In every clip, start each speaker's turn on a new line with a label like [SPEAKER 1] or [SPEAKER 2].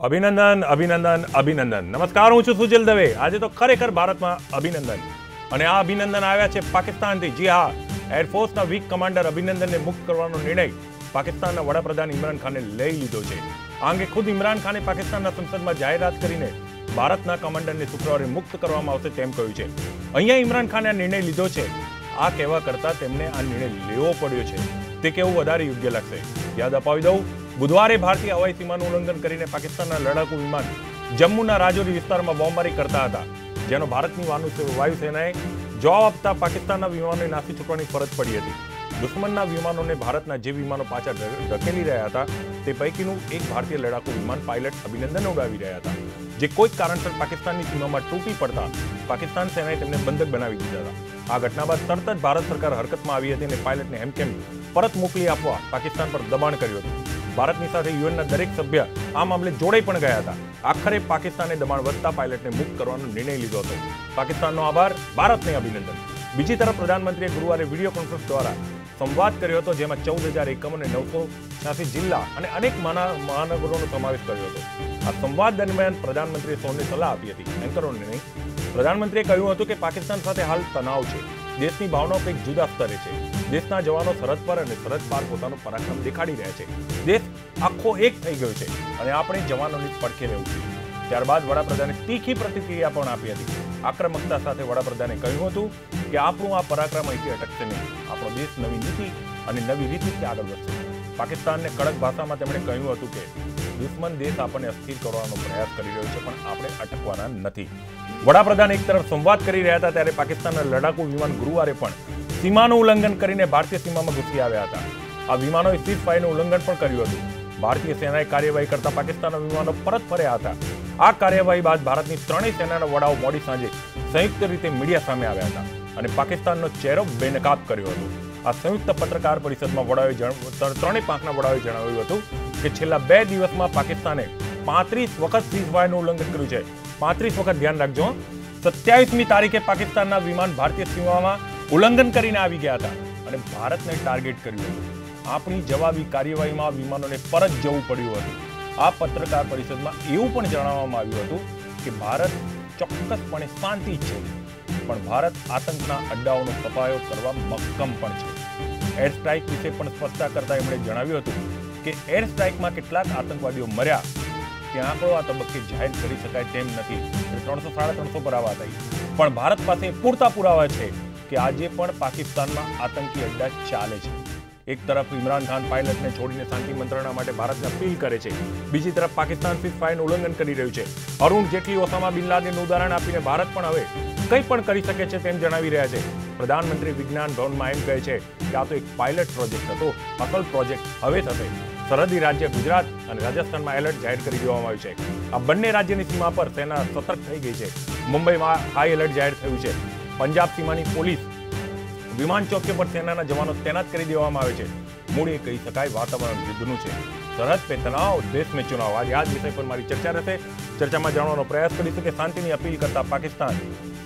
[SPEAKER 1] અભિનંદન અભિનંદન અભિનંદન. નમસ્કાર, હું છું સુજલ દવે. આજે તો ખરેખર ભારતમાં અભિનંદન, અને આ અભિનંદન આવ્યા છે પાકિસ્તાનથી. જી હા, એરફોર્સના વીક કમાન્ડર અભિનંદનને મુક્ત કરવાનો નિર્ણય પાકિસ્તાનના વડાપ્રધાન ઇમરાન ખાને લઈ લીધો છે. આ અંગે ખુદ ઇમરાન ખાને પાકિસ્તાનના સંસદમાં જાહેરાત કરીને ભારતના કમાન્ડરને શુક્રવારે મુક્ત કરવામાં આવશે તેમ કહ્યું છે. અહીંયા ઇમરાન ખાને આ નિર્ણય લીધો છે. આ કહેવા કરતાં તેમને આ નિર્ણય લેવો પડ્યો છે તે કેવું વધારે યોગ્ય લાગશે. યાદ અપાવી દઉં, બુધવારે ભારતીય હવાઈ સીમાનું ઉલ્લંઘન કરીને પાકિસ્તાનના લડાકુ વિમાન જમ્મુના રાજૌરી વિસ્તારમાં બોમ્બબારી કરતા હતા, જેનો ભારતની વાયુસેનાએ જવાબ આપતા પાકિસ્તાનના વિમાનોને નાસી છૂટવાની ફરજ પડી હતી. દુશ્મનના વિમાનોને ભારતના જે વિમાનો પાછા ધકેલી રહ્યા હતા તે પૈકીનું એક ભારતીય લડાકુ વિમાન પાયલટ અભિનંદન ઉડાવી રહ્યા હતા, જે કોઈક કારણસર પાકિસ્તાનની સીમામાં તૂટી પડતા પાકિસ્તાન સેનાએ તેમને બંધક બનાવી દીધા હતા. આ ઘટના બાદ તરત જ ભારત સરકાર હરકતમાં આવી હતી અને પાયલટને હેમખેમ પરત મોકલી આપવા પાકિસ્તાન પર દબાણ કર્યું હતું. ભારતની સાથે યુએનના દરેક સભ્ય આ મામલે જોડાઈ પણ ગયા હતા. આખરે પાકિસ્તાને દબાણ વધતા પાયલટને મુક્ત કરવાનો નિર્ણય લીધો હતો. પાકિસ્તાનનો આભાર, ભારતને અભિનંદન. બીજી તરફ પ્રધાનમંત્રીએ ગુરુવારે વિડીયો કોન્ફરન્સ દ્વારા સંવાદ કર્યો હતો, જેમાં 14,000 એકમ અને 986 જિલ્લા અને અનેક મહાનગરોનો સમાવેશ કર્યો હતો. આ સંવાદ દરમિયાન પ્રધાનમંત્રીએ સૌને સલાહ આપી હતી, એન્કરોને નહીં. પ્રધાનમંત્રીએ કહ્યું હતું કે પાકિસ્તાન સાથે હાલ તણાવ છે. દેશની ભાવનાઓ કંઈક જુદા સ્તરે છે. દેશના જવાનો સરહદ પર અને સરહદ પાર પોતાનો પરાક્રમ દેખાડી રહ્યા છે. દેશ આખો એક થઈ ગયો છે અને આપણે જવાનોની પડખે રહેવું જોઈએ. ત્યારબાદ વડાપ્રધાને તીખી પ્રતિક્રિયા પણ આપી હતી. આક્રમકતા સાથે વડાપ્રધાને કહ્યું હતું કે આપણું આ પરાક્રમ અહીંથી અટકશે નહીં. આપણો દેશ નવી નીતિ અને નવી રીતથી આગળ વધશે. પાકિસ્તાનને કડક ભાષામાં તેમણે કહ્યું હતું કે દુશ્મન દેશ આપણને અસ્થિર કરવાનો પ્રયાસ કરી રહ્યો છે, પણ આપણે અટકવાના નથી. વડાપ્રધાન એક તરફ સંવાદ કરી રહ્યા હતા ત્યારે પાકિસ્તાનના લડાકુ વિમાન ગુરુવારે પણ સીમાનું ઉલ્લંઘન કરીને ભારતીય સીમામાં ઘૂસી આવ્યા હતા. આ વિમાનોએ સીઝ ફાયરનું ઉલ્લંઘન પણ કર્યું હતું. ભારતીય સેનાએ કાર્યવાહી કરતા પાકિસ્તાનના વિમાનો પરત ફર્યા હતા. આ કાર્યવાહી બાદ ભારતની ત્રણેય સેનાના વડાઓ મોડી સાંજે સંયુક્ત રીતે મીડિયા સામે આવ્યા હતા અને પાકિસ્તાનનો ચહેરો બેનકાબ કર્યો હતો. આ સંયુક્ત પત્રકાર પરિષદમાં ત્રણેય પાંખના વડાઓએ જણાવ્યું હતું કે છેલ્લા 2 દિવસમાં પાકિસ્તાને 35 વખત સીઝ ફાયરનું ઉલ્લંઘન કર્યું છે. 35 વખત, ધ્યાન રાખજો. 27મી તારીખે પાકિસ્તાનના વિમાન ભારતીય સીમામાં ઉલ્લંઘન કરીને આવી ગયા હતા અને ભારતને ટાર્ગેટ કર્યું હતું. આપણી જવાબી કાર્યવાહીમાં વિમાનોને પરત જવું પડ્યું હતું. આ પત્રકાર પરિષદમાં એવું પણ જણાવવામાં આવ્યું હતું કે ભારત ચોક્કસપણે શાંતિ ઈચ્છે છે, પણ ભારત આતંકના અડ્ડાઓનો સફાયો કરવા મક્કમ પણ છે. એર સ્ટ્રાઇક વિશે પણ સ્પષ્ટતા કરતા એમણે જણાવ્યું હતું કે એર સ્ટ્રાઇકમાં કેટલાક આતંકવાદીઓ મર્યા તે આંકડો આ તબક્કે જાહેર કરી શકાય તેમ નથી. 300-350 પર આવા થઈ, પણ ભારત પાસે પૂરતા પુરાવા છે કે આજે પણ પાકિસ્તાનમાં આતંકી અડ્ડા ચાલે છે. એક તરફ ઇમરાન ખાન પાયલટને છોડીને શાંતિ મંત્રણા માટે ભારતને અપીલ કરે છે, બીજી તરફ પાકિસ્તાન સીઝ ફાયરનું ઉલ્લંઘન કરી રહ્યું છે. અરુણ જેટલી ઓસામા બિન લાદેનનું ઉદાહરણ આપીને ભારત પણ હવે કંઈ પણ કરી શકે છે તેમ જણાવી રહ્યા છે. પ્રધાનમંત્રી વિજ્ઞાન ભવનમાં એમ કહે છે કે આ તો એક પાયલટ પ્રોજેક્ટ હતો, અસલ પ્રોજેક્ટ હવે થશે. સરહદી રાજ્ય ગુજરાત અને રાજસ્થાનમાં એલર્ટ જાહેર કરી દેવામાં આવ્યું છે. આ બંને રાજ્યની સીમા પર સેના સતર્ક થઈ ગઈ છે. મુંબઈમાં હાઈ એલર્ટ જાહેર થયું છે. પંજાબ સીમાની પોલીસ વિમાન ચોકીઓ પર સેનાના જવાનો તૈનાત કરી દેવામાં આવે છે. મૂળ એ કહી શકાય વાતાવરણ યુદ્ધનું છે. સરહદ પે તનાવ, દેશ મેં ચુનાવ. આજે આ જ વિષય પર મારી ચર્ચા રહેશે. ચર્ચામાં જાણવાનો પ્રયાસ કરીશું કે શાંતિની અપીલ કરતા પાકિસ્તાન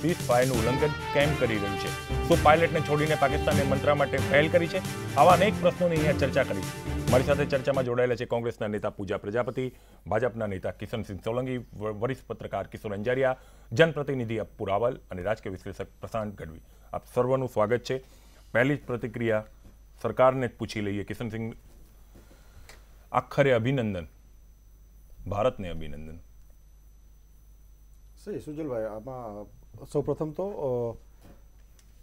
[SPEAKER 1] સીઝ ફાયરનું ઉલ્લંઘન કેમ કરી રહ્યું છે. શું પાયલટને છોડીને પાકિસ્તાનને મંત્રા માટે પહેલ કરી છે? આવા અનેક પ્રશ્નોની અહીંયા ચર્ચા કરી. મારી સાથે ચર્ચામાં જોડાયેલા છે કોંગ્રેસના નેતા પૂજા પ્રજાપતિ, ભાજપના નેતા કિશનસિંહ સોલંકી, વરિષ્ઠ પત્રકાર કિશોર અંજારિયા, જનપ્રતિનિધિ અપ્પુ રાવલ અને રાજકીય વિશ્લેષક પ્રશાંત ગઢવી. આપ સર્વનું સ્વાગત છે. પહેલી જ પ્રતિક્રિયા સરકારને જ પૂછી લઈએ. કિશનસિંહ, આખરે અભિનંદન, ભારતને અભિનંદન.
[SPEAKER 2] સહી સુજલભાઈ, આમાં સૌપ્રથમ તો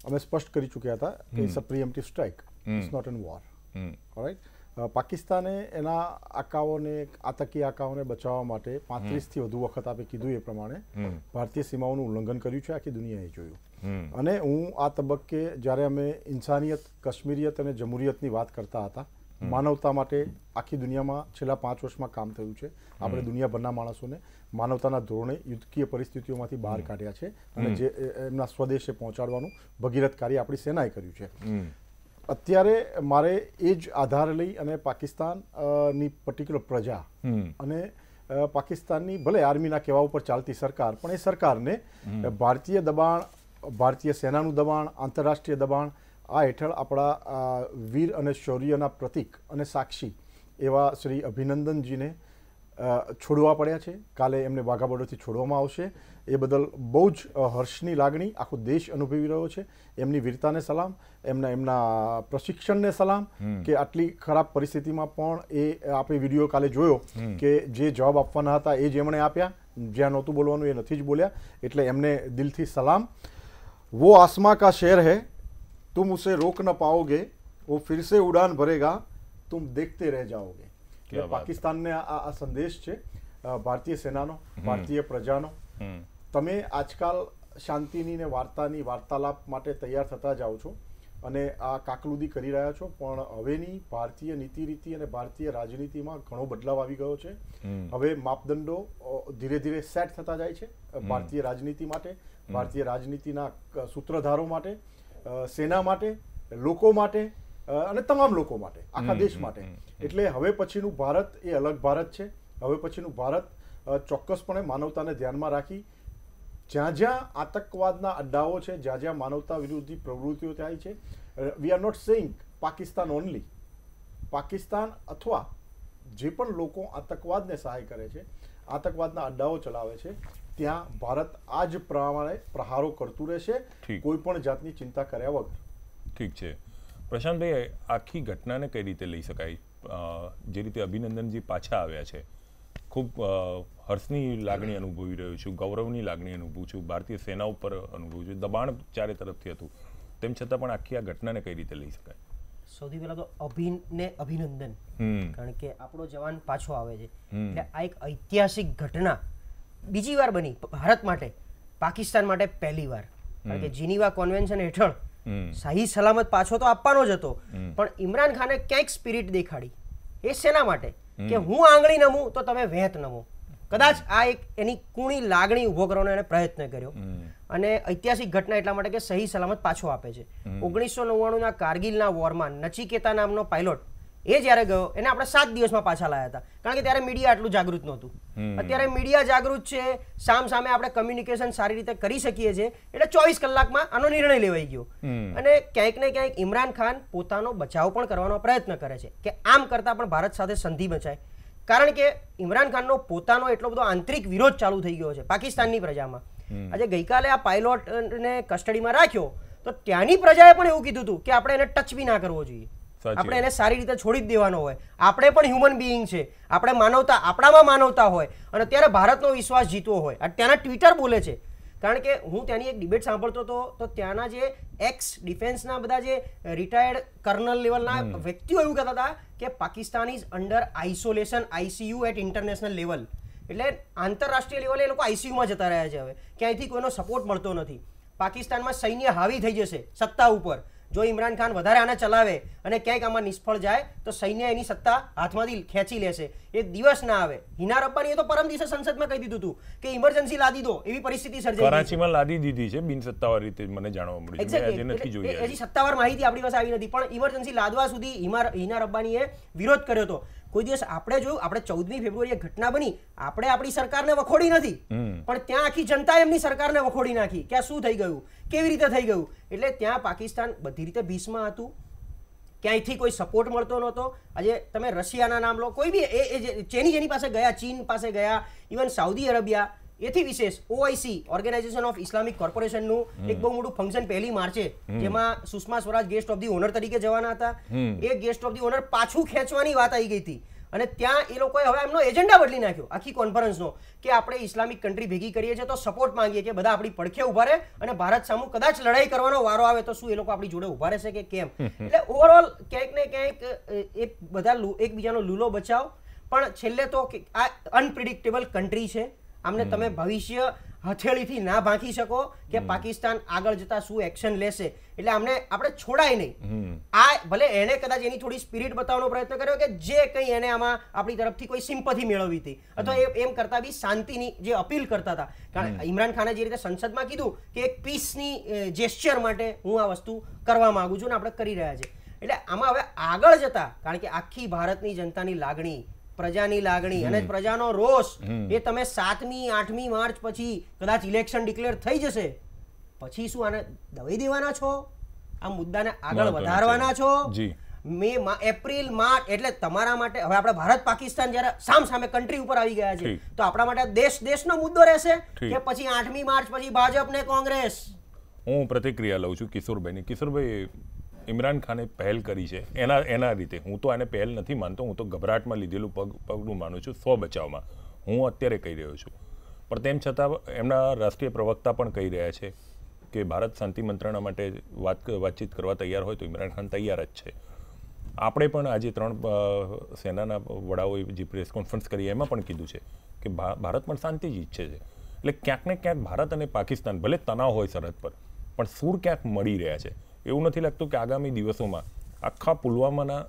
[SPEAKER 2] અમે સ્પષ્ટ કરી ચૂક્યા હતા કે it's a preemptive strike, it's not an war. Alright. પાકિસ્તાને એના આતંકી આકાઓને બચાવવા માટે 35થી વધુ વખત આપે કીધું એ પ્રમાણે ભારતીય સીમાઓનું ઉલ્લંઘન કર્યું છે. આખી દુનિયાએ જોયું. અને હું આ તબક્કે જ્યારે અમે ઇન્સાનિયત, કશ્મીરિયત અને જમહુરિયતની વાત કરતા હતા, માનવતા માટે આખી દુનિયામાં છેલ્લા 5 વર્ષમાં કામ થયું છે. આપણે દુનિયાભરના માણસોને માનવતાના ધોરણે યુદ્ધકીય પરિસ્થિતિઓમાંથી બહાર કાઢ્યા છે અને જે એમના સ્વદેશે પહોંચાડવાનું ભગીરથ કાર્ય આપણી સેનાએ કર્યું છે. અત્યારે મારે એ જ આધાર લઈ અને પાકિસ્તાનની પર્ટિક્યુલર પ્રજા અને પાકિસ્તાનની ભલે આર્મીના કહેવા ઉપર ચાલતી સરકાર, પણ એ સરકારને ભારતીય દબાણ, ભારતીય સેનાનું દબાણ, આંતરરાષ્ટ્રીય દબાણ આ હેઠળ આપણા વીર અને શૌર્યના પ્રતીક અને સાક્ષી એવા શ્રી અભિનંદનજીને છોડવા પડ્યા છે. કાલે એમને વાઘા બોર્ડરથી છોડવામાં આવશે. એ બદલ બહુ જ હર્ષની લાગણી આખો દેશ અનુભવી રહ્યો છે. એમની વીરતાને સલામ, એમના પ્રશિક્ષણને સલામ કે આટલી ખરાબ પરિસ્થિતિમાં પણ એ આપણે વિડીયો કાલે જોયો કે જે જવાબ આપવાના હતા એ જ એમણે આપ્યા, જ્યાં નહોતું બોલવાનું એ નથી જ બોલ્યા. એટલે એમને દિલથી સલામ. वो आसमां का शेर है, तुम उसे रोक न पाओगे, वो फिर से उड़ान भरेगा, तुम देखते रह जाओगे. પાકિસ્તાનને આ સંદેશ છે ભારતીય સેનાનો, ભારતીય પ્રજાનો. તમે આજકાલ શાંતિની ને વાર્તાલાપ માટે તૈયાર થતા જાઓ છો અને આ કાકલુદી કરી રહ્યા છો, પણ હવેની ભારતીય નીતિ રીતિ અને ભારતીય રાજનીતિમાં ઘણો બદલાવ આવી ગયો છે. હવે માપદંડો ધીરે ધીરે સેટ થતા જાય છે ભારતીય રાજનીતિ માટે, ભારતીય રાજનીતિના સૂત્રધારો માટે, સેના માટે, લોકો માટે અને તમામ લોકો માટે, આખા દેશ માટે. એટલે હવે પછીનું ભારત એ અલગ ભારત છે. હવે પછીનું ભારત ચોક્કસપણે માનવતાને ધ્યાનમાં રાખી જ્યાં જ્યાં આતંકવાદના અડ્ડાઓ છે, જ્યાં જ્યાં માનવતા વિરોધી પ્રવૃત્તિઓ થાય છે, we are not saying Pakistan only, Pakistan અથવા જે પણ લોકો આતંકવાદને સહાય કરે છે, આતંકવાદના અડ્ડાઓ ચલાવે છે, ત્યાં ભારત આ જ પ્રમાણે પ્રહારો કરતું રહેશે, કોઈ પણ જાતની ચિંતા કર્યા વગર.
[SPEAKER 1] ઠીક છે પ્રશાંતભાઈ, આખી ઘટનાને કઈ રીતે લઈ શકાય? જે રીતે અભિનંદનજી પાછા આવ્યા છે, ખૂબ હર્ષની લાગણી અનુભવી રહ્યો છું, ગૌરવની લાગણી અનુભવું છું, ભારતીય સેના ઉપર અનુભવું છું, દબાણ ચારે તરફથી હતું, તેમ છતાં પણ આખી આ ઘટનાને કઈ રીતે લઈ શકાય?
[SPEAKER 3] સૌથી પહેલા તો અભિનંદન, કારણ કે આપણો જવાન પાછો આવે છે. એટલે આ એક ઐતિહાસિક ઘટના બીજી વાર બની ભારત માટે, પાકિસ્તાન માટે પહેલી વાર. કારણ કે જીનીવા કોન્વેન્શન હેઠળ સહી સલામત પાછો તો આપવાનો જ હતો, પણ ઇમરાન ખાને ક્યાંક સ્પિરિટ દેખાડી. એ શેના માટે? કે હું આંગળી નમું તો તમે વેત નમો. કદાચ આ એક એની કુણી લાગણી ઉભો કરવાનો એને પ્રયત્ન કર્યો. અને ઐતિહાસિક ઘટના એટલા માટે કે સહી સલામત પાછો આપે છે. 1999ના કારગિલના વોરમાં નચિકેતા નામનો પાયલોટ એ જ્યારે ગયો એને આપણે 7 દિવસમાં પાછા લાયા હતા, કારણ કે ત્યારે મીડિયા આટલું જાગૃત નહોતું. અત્યારે મીડિયા જાગૃત છે, સામે આપણે કમ્યુનિકેશન સારી રીતે કરી શકીએ છીએ, એટલે 24 કલાકમાં આનો નિર્ણય લેવાઈ ગયો. અને ક્યાંક ને ક્યાંક ઇમરાન ખાન પોતાનો બચાવ પણ કરવાનો પ્રયત્ન કરે છે કે આમ કરતા પણ ભારત સાથે સંધિ બચાય. કારણ કે ઇમરાન ખાનનો પોતાનો એટલો બધો આંતરિક વિરોધ ચાલુ થઈ ગયો છે પાકિસ્તાનની પ્રજામાં. આજે ગઈકાલે આ પાયલોટને કસ્ટડીમાં રાખ્યો તો ત્યાંની પ્રજાએ પણ એવું કીધું હતું કે આપણે એને ટચ બી ના કરવો જોઈએ, આપણે એને સારી રીતે છોડી જ દેવાનો હોય. આપણે પણ હ્યુમન બીઈંગ છે, આપણે માનવતા, આપણામાં માનવતા હોય અને ત્યારે ભારતનો વિશ્વાસ જીતવો હોય. ત્યાંના ટ્વિટર બોલે છે, કારણ કે હું ત્યાંની એક ડિબેટ સાંભળતો હતો તો ત્યાંના જે એક્સ ડિફેન્સના બધા જે રિટાયર્ડ કર્નલ લેવલના વ્યક્તિઓ એવું કહેતા હતા કે Pakistan is under isolation ICU at international level. એટલે આંતરરાષ્ટ્રીય લેવલે એ લોકો ICUમાં જતા રહ્યા છે હવે, ક્યાંયથી કોઈનો સપોર્ટ મળતો નથી. પાકિસ્તાનમાં સૈન્ય હાવી થઈ જશે સત્તા ઉપર. જો ઇમરાન ખાન વધારે આને ચલાવે અને ક્યાંક આમાં નિષ્ફળ જાય તો સૈન્ય એની સત્તા હાથમાંથી ખેંચી લેશે. એ દિવસ ના આવે. હિના રબ્બાનીએ તો પરમ દિવસે સંસદમાં કહી દીધું હતું કે ઇમરજન્સી લાદી દો, એવી પરિસ્થિતિ સર્જાઈ.
[SPEAKER 1] કરાચીમાં લાદી દીધી છે બિન સત્તાવાર રીતે, મને જાણવા મળ્યું છે.
[SPEAKER 3] હજી સત્તાવાર માહિતી આપણી પાસે આવી નથી, પણ ઇમરજન્સી લાદવા સુધી હિના રબ્બાનીએ વિરોધ કર્યો હતો. કોઈ દિવસ આપણે જોયું, આપણે 14મી ફેબ્રુઆરીએ ઘટના બની, આપણે આપણી સરકારને વખોડી નથી, પણ ત્યાં આખી જનતા એમની સરકારને વખોડી નાખી કે આ શું થઈ ગયું, કેવી રીતે થઈ ગયું. એટલે ત્યાં પાકિસ્તાન બધી રીતે ભીસમાં હતું, ક્યાંયથી કોઈ સપોર્ટ મળતો નહોતો. આજે તમે રશિયાના નામ લો, કોઈ બી જેની પાસે ગયા, ચીન પાસે ગયા, ઇવન સાઉદી અરેબિયા, એથી વિશેષ OIC ઓર્ગેનાઇઝેશન ઓફ ઇસ્લામિક કોર્પોરેશનનું એક બહુ મોટું ફંક્શન 1 માર્ચે, જેમાં Sushma Swaraj guest of the honour તરીકે જવાના હતા. એ ગેસ્ટ ઓફ ધી ઓનર પાછું ખેંચવાની વાત આવી ગઈ હતી અને ત્યાં એ લોકોએ હવે એમનો એજન્ડા બદલી નાખ્યો આખી કોન્ફરન્સનો કે આપણે ઇસ્લામિક કન્ટ્રી ભેગી કરીએ છીએ તો સપોર્ટ માંગીએ કે બધા આપણી પડખે ઉભા રહે અને ભારત સામે કદાચ લડાઈ કરવાનો વારો આવે તો શું એ લોકો આપણી જોડે ઉભા રહેશે કે કેમ. એટલે ઓવરઓલ ક્યાંક ને ક્યાંક એ બધા એકબીજાનો લૂલો બચાવ, પણ છેલ્લે તો આ અનપ્રિડિક્ટેબલ કન્ટ્રી છે, આમને તમે ભવિષ્ય હથેળીથી ના ભાંકી શકો કે પાકિસ્તાન આગળ જતા શું એક્શન લેશે. એટલે આપણે છોડાય નહીં. આ ભલે એને કદાચ એની થોડી સ્પિરિટ બતાવવાનો પ્રયત્ન કર્યો કે જે કંઈ એને આમાં આપણી તરફથી કોઈ સિમ્પથી મેળવવી હતી અથવા એમ કરતા બી શાંતિની જે અપીલ કરતા હતા. કારણ ઇમરાન ખાને જે રીતે સંસદમાં કીધું કે એક પીસની જેસ્ચર માટે હું આ વસ્તુ કરવા માંગુ છું ને આપણે કરી રહ્યા છે. એટલે આમાં હવે આગળ જતા, કારણ કે આખી ભારતની જનતાની લાગણી, પ્રજાની લાગણી અને પ્રજાનો રોષ એ તમે 7મી 8મી માર્ચ પછી કદાચ ઇલેક્શન ડિક્લેર થઈ જશે પછી શું આને દબાઈ દેવાના છો? આ મુદ્દાને આગળ વધારવાના છો? એપ્રિલ માર્ચ એટલે તમારા માટે હવે આપણે ભારત પાકિસ્તાન જ્યારે સામે કન્ટ્રી ઉપર આવી ગયા છે તો આપણા માટે દેશનો મુદ્દો રહેશે કે પછી 8મી માર્ચ પછી ભાજપ ને કોંગ્રેસ?
[SPEAKER 1] હું પ્રતિક્રિયા લઉં છું કિશોરભાઈની. કિશોરભાઈ, ઇમરાન ખાને પહેલ કરી છે એના રીતે. હું તો આને પહેલ નથી માનતો, હું તો ગભરાટમાં લીધેલું પગલું માનું છું, સ્વ બચાવમાં હું અત્યારે કહી રહ્યો છું. પણ તેમ છતાં એમના રાષ્ટ્રીય પ્રવક્તા પણ કહી રહ્યા છે કે ભારત શાંતિ મંત્રણા માટે વાતચીત કરવા તૈયાર હોય તો ઇમરાન ખાન તૈયાર જ છે. આપણે પણ આજે 3 સેનાના વડાઓએ જે પ્રેસ કોન્ફરન્સ કરી એમાં પણ કીધું છે કે ભારત પણ શાંતિ જ ઈચ્છે છે. એટલે ક્યાંક ને ક્યાંક ભારત અને પાકિસ્તાન ભલે તણાવ હોય સરહદ પર પણ સૂર ક્યાંક મળી રહ્યા છે. એવું નથી લાગતું કે આગામી દિવસોમાં આખા પુલવામાના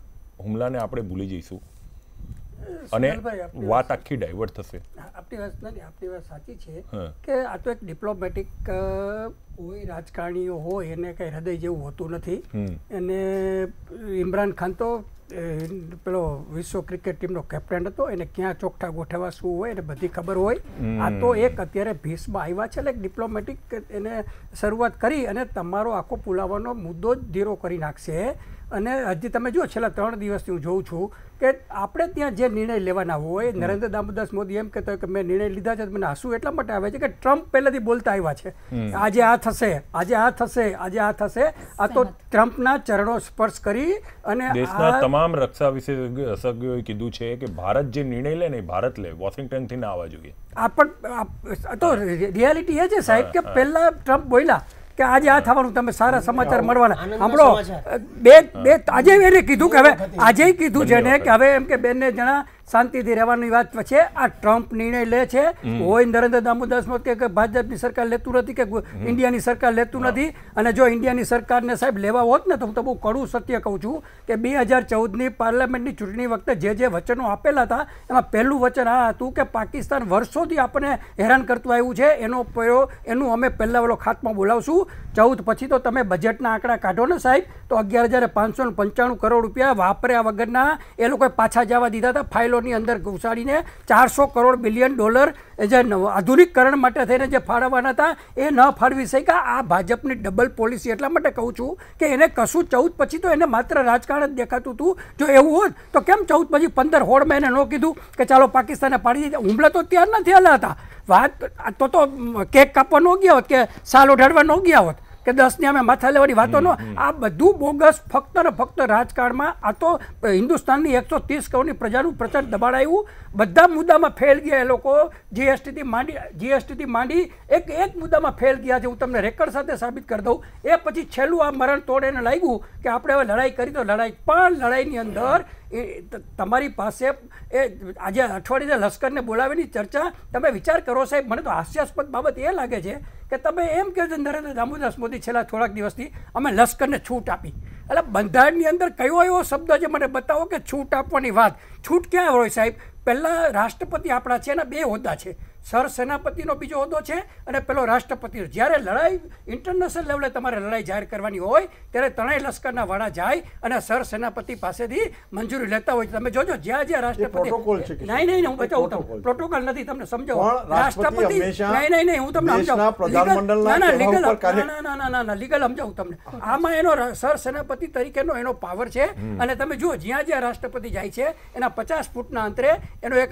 [SPEAKER 1] હુમલાને આપણે ભૂલી જઈશું અને વાત આખી ડાયવર્ટ થશે?
[SPEAKER 4] આપણી વાત સાચી છે કે આ તો એક ડિપ્લોમેટિક હોય, રાજકારણીઓ હોય એને કંઈ હૃદય જેવું હોતું નથી. અને ઇમરાન ખાન તો પેલો વિશ્વ ક્રિકેટ ટીમનો કેપ્ટન હતો, એને ક્યાં ચોકઠા ગોઠવવા શું હોય એને બધી ખબર હોય. આ તો એક અત્યારે ભીસમાં આવ્યા છે એટલે ડિપ્લોમેટિક એને શરૂઆત કરી અને તમારો આખો પુલાવાનો મુદ્દો જ ધીરો કરી નાખશે. અને હજી તમે જુઓ છેલ્લા 3 દિવસથી હું જોઉં છું કે આપણે ત્યાં જે નિર્ણય લેવાના હોય, નરેન્દ્ર દામોદર મોદી એમ કહેતો કે મેં નિર્ણય લીધા છે, મને હસવું એટલા માટે આવે છે કે ટ્રમ્પ પહેલાથી બોલતા આવ્યા છે આજે આ થશે, આજે આ થશે, આજે આ થશે. આ તો ટ્રમ્પના ચરણો સ્પર્શ કરી અને
[SPEAKER 1] દેશના તમામ રક્ષા વિશેષજ્ઞોએ કીધું છે કે ભારત જે નિર્ણય લે ને ભારત લે, વોશિંગ્ટનથી ના આવવા જોઈએ.
[SPEAKER 4] આ પણ તો રિયાલિટી એ છે સાહેબ કે પહેલા ટ્રમ્પ બોલ્યા કે આજે આ થવાનું, તમે સારા સમાચાર મળવાના. સાંભળો, આજે એને કીધું કે હવે આજે કીધું છે ને કે હવે એમ કે 2 જણા શાંતિથી રહેવાની વાત છે. આ ટ્રમ્પ નિર્ણય લે છે, હોય નરેન્દ્ર દામોદર મોદી કે ભાજપની સરકાર લેતું નથી કે ઇન્ડિયાની સરકાર લેતું નથી. અને જો ઇન્ડિયાની સરકારને સાહેબ લેવા હોત ને તો હું તો બહુ કડવું સત્ય કહું છું કે 2014ની પાર્લામેન્ટની ચૂંટણી વખતે જે વચનો આપેલા હતા એમાં પહેલું વચન આ હતું કે પાકિસ્તાન વર્ષોથી આપણને હેરાન કરતું આવ્યું છે, એનું અમે પહેલા ઓલો ખાતમો બોલાવશું. 14 પછી તો તમે બજેટના આંકડા કાઢો ને સાહેબ તો 11,595 કરોડ રૂપિયા વાપર્યા વગરના એ લોકોએ પાછા જવા દીધા હતા ફાઇલોની અંદર ઘુસાડીને. $400 બિલિયન જે આધુનિકકરણ માટે થઈને જે ફાળવવાના હતા એ ન ફાળવી શક્યા. આ ભાજપની ડબલ પોલિસી એટલા માટે કહું છું કે એને કશું 14 પછી તો એને માત્ર રાજકારણ જ દેખાતું હતું. જો એવું હોત તો કેમ 14 પછી 15 હોળમાં એને ન કીધું કે ચાલો પાકિસ્તાને પાડી દીધા? હુમલા તો ત્યારના થયેલા હતા. વાત તો કેક કાપવા ન ગયા હોત કે સાલ ઓઢાડવા ન ગયા હોત કે 10ની અમે માથા લેવાની વાતો નો. આ બધું બોગસ ફક્ત ને ફક્ત રાજકારણમાં. આ તો હિન્દુસ્તાનની 130 કરોડની પ્રજાનું પ્રચંડ દબાણ આવ્યું. બધા મુદ્દામાં ફેલ ગયા એ લોકો. જીએસટીથી માંડી એક મુદ્દામાં ફેલ ગયા છે. હું તમને રેકર્ડ સાથે સાબિત કરી દઉં. એ પછી છેલ્લું આ મરણ તોડ એને લાગ્યું કે આપણે હવે લડાઈ કરી તો લડાઈ, પણ લડાઈની અંદર તમારી પાસે આજે અઠવાડિયે લશ્કરને બોલાવીની ચર્ચા તમે વિચાર કરો સાહેબ. મને તો હાસ્યાસ્પદ બાબત એ લાગે છે કે તમે એમ કહો છો નરેન્દ્ર દામોદર મોદી છેલ્લા થોડાક દિવસથી અમે લશ્કરને છૂટ આપી. એટલે બંધારણની અંદર કયો એવો શબ્દ છે મને બતાવો કે છૂટ આપવાની વાત? છૂટ ક્યાં હોય સાહેબ? પહેલાં રાષ્ટ્રપતિ આપણા છે એના 2 હોદ્દા છે. સરસેનાપતિનો બીજો હોદ્દો છે અને પેલો રાષ્ટ્રપતિનો. જ્યારે લડાઈ ઇન્ટરનેશનલ લેવલે તમારે લડાઈ જાહેર કરવાની હોય ત્યારે 3 લશ્કરના વડા જાય અને સરસેનાપતિ પાસેથી મંજૂરી લેતા હોય. તમે જોજો જ્યાં રાષ્ટ્રપતિ નહીં હું બતાવું તમને. પ્રોટોકોલ નથી, તમને સમજાવું. રાષ્ટ્રપતિ નહીં હું તમને સમજાવું. ના લીગલ સમજાવું તમને. આમાં એનો સરસેનાપતિ તરીકેનો એનો પાવર છે. અને તમે જુઓ જ્યાં રાષ્ટ્રપતિ જાય છે એના 50 ફૂટના અંતરે એનો એક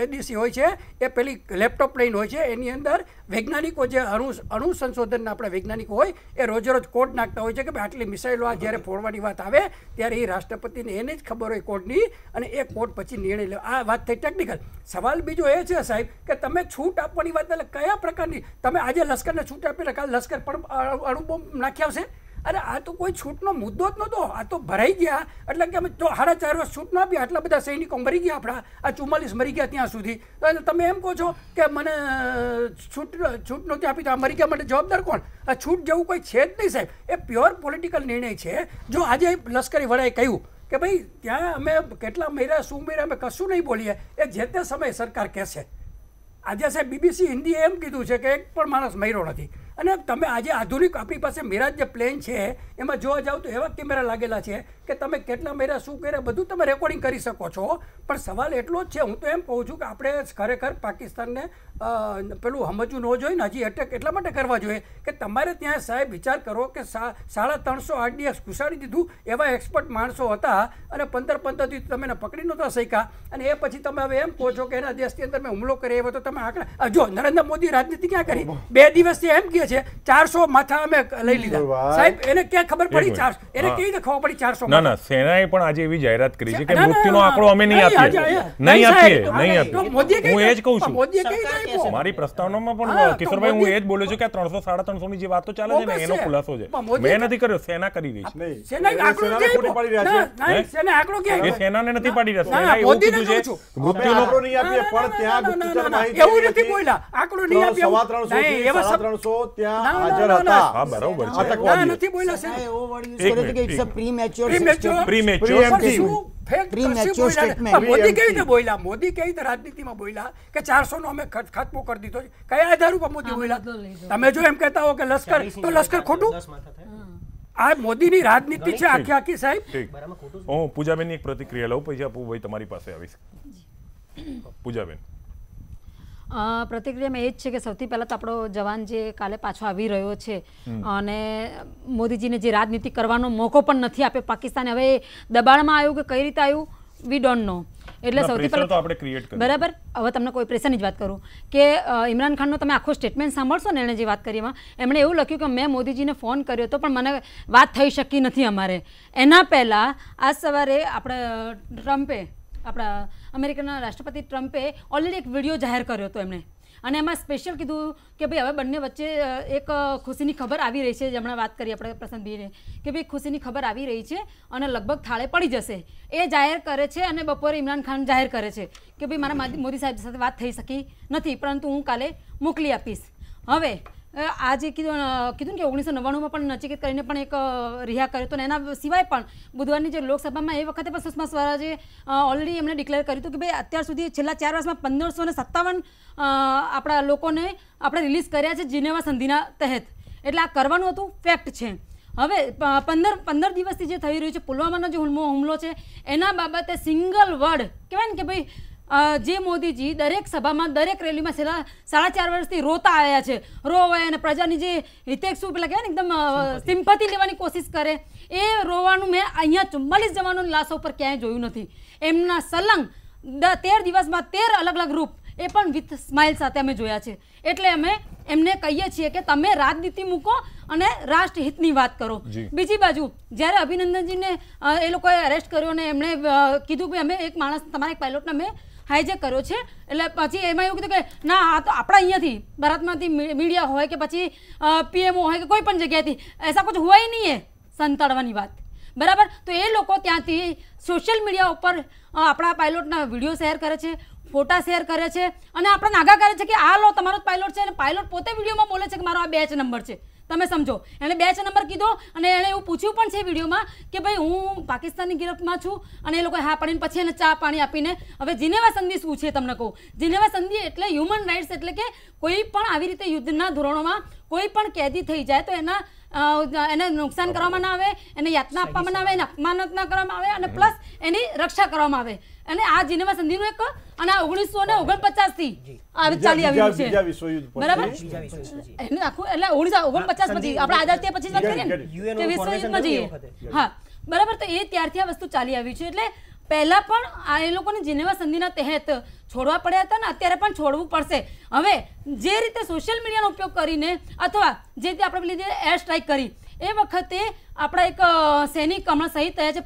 [SPEAKER 4] એડીસી હોય છે. એ પેલી લેપટોપ લઈને હોય છે. એની અંદર વૈજ્ઞાનિકો જે અણુ સંશોધનના આપણે વૈજ્ઞાનિકો હોય એ રોજ કોડ નાખતા હોય છે કે ભાઈ આટલી મિસાઇલો આ જ્યારે ફોડવાની વાત આવે ત્યારે એ રાષ્ટ્રપતિને એને જ ખબર હોય કોડની અને એ કોડ પછી નિર્ણય લે. આ વાત થઈ ટેકનિકલ. સવાલ બીજો એ છે સાહેબ કે તમે છૂટ આપવાની વાત એટલે કયા પ્રકારની? તમે આજે લશ્કરને છૂટ આપી એટલે કાલે લશ્કર પણ અણુબોમ્બ નાખી આવશે? અરે આ તો કોઈ છૂટનો મુદ્દો જ નહોતો. આ તો ભરાઈ ગયા એટલે કે અમે તો 4.5 વર્ષ છૂટ ન આપી. આટલા બધા સૈનિકો મરી ગયા આપણા. આ 44 મરી ગયા ત્યાં સુધી. તો તમે એમ કહો છો કે મને છૂટ નહોતી આપી તો આ મરી ગયા માટે જવાબદાર કોણ? આ છૂટ જેવું કોઈ છે જ નહીં સાહેબ. એ પ્યોર પોલિટિકલ નિર્ણય છે. જો આજે લશ્કરી વડાએ કહ્યું કે ભાઈ ત્યાં અમે કેટલા મર્યા શું મર્યા અમે કશું નહીં બોલીએ, એ જે તે સમયે સરકાર કહેશે. આજે સાહેબ BBC હિન્દીએ એમ કીધું છે કે એક પણ માણસ મર્યો નથી. અને તમે આજે આધુનિક આપણી પાસે મિરાજ જે પ્લેન છે એમાં જોવા જાવ તો એવા કેમેરા લાગેલા છે કે તમે કેટલા મહિના શું કર્યા બધું તમે રેકોર્ડિંગ કરી શકો છો, પણ સવાલ એટલો જ છે, હું તો એમ કહું છું કે આપણે ખરેખર પાકિસ્તાનને પેલું સમજવું ન જોઈએ ને, હજી એટેક એટલા માટે કરવા જોઈએ કે તમારે ત્યાં સાહેબ વિચાર કરો કે 350 RDX ઘુસાડી દીધું, એવા એક્સપર્ટ માણસો હતા અને 15 દી તમે એને પકડી નહોતા શક્યા, અને એ પછી તમે હવે એમ કહો છો કે એના દેશની અંદર મેં હુમલો કર્યો એવો. તો તમે આંકડા જો નરેન્દ્ર મોદી રાજનીતિ ક્યાં કરી, 2 દિવસથી એમ કહે છે 400 માથા અમે લઈ લીધા. સાહેબ એને ક્યાં ખબર પડી 400? એને કેવી રીતે ખબર પડી 400?
[SPEAKER 1] ના સેનાએ પણ આજે એવી જાહેરાત કરી છે કે મૃત્યુનો આંકડો અમે નહીં આપીએ. હું એ જ કહું છું,
[SPEAKER 4] મોદીએ કેવી રીતે
[SPEAKER 1] મારી પ્રસ્તાવનામાં પણ કિશોરભાઈ હું એ જ બોલ્યો છું કે 300-350 ની જે વાતો ચાલે છે ને એનો ખુલાસો છે. મેં નથી કર્યો, સેના કરી રહી છે. સેનાને નથી પાડી રહ્યા. સેના એવું કીધું છે મૃત્યુનો
[SPEAKER 2] આંકડો નહીં આપીએ, પણ ત્યાં ગુપ્તચર માહિતી
[SPEAKER 4] એવું નથી બોલ્યા. આંકડો નહીં આપ્યો.
[SPEAKER 2] 350 ત્યાં હાજર હતા.
[SPEAKER 1] હા બરાબર છે.
[SPEAKER 2] આતંકવાદીઓ.
[SPEAKER 4] નથી બોલ્યા સાહેબ.
[SPEAKER 5] એવો વર્ડ યુઝ કર્યો છે કે ઇટ્સ અ પ્રીમેચ્યોર
[SPEAKER 4] મોદી કેવી રીતે બોલ્યા? મોદી કેવી રીતે રાજનીતિમાં બોલ્યા કે 400 નો અમે ખાતમો કરી દીધો? કયા આધાર ઉપર મોદી બોલ્યા? તમે જો એમ કહેતા હો કે લશ્કર, તો લશ્કર ખોટું? આ મોદીની રાજનીતિ છે આખી સાહેબ.
[SPEAKER 1] હું પૂજાબેનની એક પ્રતિક્રિયા લઉં, પછી ભાઈ તમારી પાસે આવીશ. પૂજાબેન,
[SPEAKER 6] પ્રતિક્રિયામાં એ જ છે કે સૌથી પહેલાં તો આપણો જવાન જે કાલે પાછો આવી રહ્યો છે અને મોદીજીને જે રાજનીતિ કરવાનો મોકો પણ નથી આપ્યો પાકિસ્તાને. હવે દબાણમાં આવ્યું કે કઈ રીતે આવ્યું વી ડોન્ટ નો. એટલે સૌથી પહેલાં બરાબર, હવે તમને કોઈ પ્રેશરની જ વાત કરું કે ઇમરાન ખાનનો તમે આખો સ્ટેટમેન્ટ સાંભળશો ને, એણે જે વાત કરી એમાં એમણે એવું લખ્યું કે મેં મોદીજીને ફોન કર્યો હતો પણ મને વાત થઈ શકી નથી અમારે. એના પહેલાં આજ સવારે આપણે આપણા અમેરિકાના રાષ્ટ્રપતિ ટ્રમ્પે ઓલરેડી એક વિડીયો જાહેર કર્યો હતો એમણે, અને એમાં સ્પેશિયલ કીધું કે ભાઈ હવે બંને વચ્ચે એક ખુશીની ખબર આવી રહી છે. હમણાં વાત કરી આપણે પ્રશાંતભાઈને કે ભાઈ ખુશીની ખબર આવી રહી છે અને લગભગ થાળે પડી જશે, એ જાહેર કરે છે. અને બપોરે ઇમરાન ખાન જાહેર કરે છે કે ભાઈ મારા મોદી સાહેબ સાથે વાત થઈ શકી નથી, પરંતુ હું કાલે મોકલી આપીશ. હવે આજે કીધું કે 1999માં પણ નચિકેત કરીને પણ એક રિહા કર્યો હતો, અને એના સિવાય પણ બુધવારની જે લોકસભામાં એ વખતે પણ સુષ્મા સ્વરાજે ઓલરેડી એમણે ડિક્લેર કર્યું હતું કે ભાઈ અત્યાર સુધી છેલ્લા 4 વર્ષમાં 1557 આપણા લોકોને આપણે રિલીઝ કર્યા છે જીનેવા સંધિના તહેત. એટલે આ કરવાનું હતું, ફેક્ટ છે. હવે 15 દિવસથી જે થઈ રહ્યું છે પુલવામાનો જે હુમલો છે એના બાબતે સિંગલ વર્ડ કહેવાય ને કે ભાઈ જે મોદીજી દરેક સભામાં દરેક રેલીમાં છેલ્લા 4.5 વર્ષથી રોતા આવ્યા છે, રોવાય અને પ્રજાની જે હિતેક્ષુ પેલા કહેવાય ને એકદમ સિમ્પથી લેવાની કોશિશ કરે, એ રોવાનું મેં અહીંયા 44 જવાનોની લાશો પર ક્યાંય જોયું નથી. એમના સલંગ 13 દિવસમાં 13 અલગ અલગ રૂપ, એ પણ વિથ સ્માઇલ સાથે અમે જોયા છે. એટલે અમે એમને કહીએ છીએ કે તમે રાજનીતિ મૂકો અને રાષ્ટ્રહિતની વાત કરો. બીજી બાજુ જ્યારે અભિનંદનજીને એ લોકોએ અરેસ્ટ કર્યો અને એમણે કીધું કે અમે એક માણસ તમારા એક પાયલોટને મેં હાઈજેક કર્યો છે, એટલે પછી એમાં એવું કીધું કે ના આ તો આપણા અહીંયાથી ભારતમાંથી મીડિયા હોય કે પછી PMO હોય કે કોઈ પણ જગ્યાએથી એસા કુછ હોય નહીં, એ સંતાડવાની વાત બરાબર. તો એ લોકો ત્યાંથી સોશિયલ મીડિયા ઉપર આપણા પાયલોટના વિડીયો શેર કરે છે, ફોટા શેર કરે છે અને આપણને આગાહ કરે છે કે આ લો તમારો જ પાયલોટ છે, અને પાયલોટ પોતે વિડીયોમાં બોલે છે કે મારો આ બેચ નંબર છે. તમે સમજો, એણે બેચ નંબર કીધો અને એણે એવું પૂછ્યું પણ છે વિડીયોમાં કે ભાઈ હું પાકિસ્તાનની ગિરફ્તમાં છું, અને એ લોકોએ હા પાડીને પછી એને ચા પાણી આપીને. હવે જીનેવા સંધિ શું છે તમને કહું. જીનેવા સંધિ એટલે હ્યુમન રાઇટ્સ, એટલે કે કોઈ પણ આવી રીતે યુદ્ધના ધોરણોમાં કોઈ પણ કેદી થઈ જાય તો એને નુકસાન કરવામાં ના આવે, એને યાતના આપવામાં ના આવે, એને અપમાનિત ના કરવામાં આવે, અને પ્લસ એની રક્ષા કરવામાં આવે. અને આ જીનેવા સંધિનું એક અને 1949 થી ચાલી આવ્યું છે બરાબર. એને આખું એટલે 1949 પછી આપણે આઝાદ થયા પછી વાત કરીએ ને કે વિશ્વ યુદ્ધમાં જઈએ. હા બરાબર. તો એ ત્યારથી આ વસ્તુ ચાલી આવી છે. એટલે પહેલા પણ આ એ લોકોને જીનેવા સંધિના તહેત છોડવા પડ્યા હતા ને અત્યારે પણ છોડવું પડશે. હવે જે રીતે સોશિયલ મીડિયાનો ઉપયોગ કરીને અથવા જે રીતે આપણે પેલી એર સ્ટ્રાઇક કરી એ વખતે આપણા એક સૈનિક હમણાં શહીદ થયા છે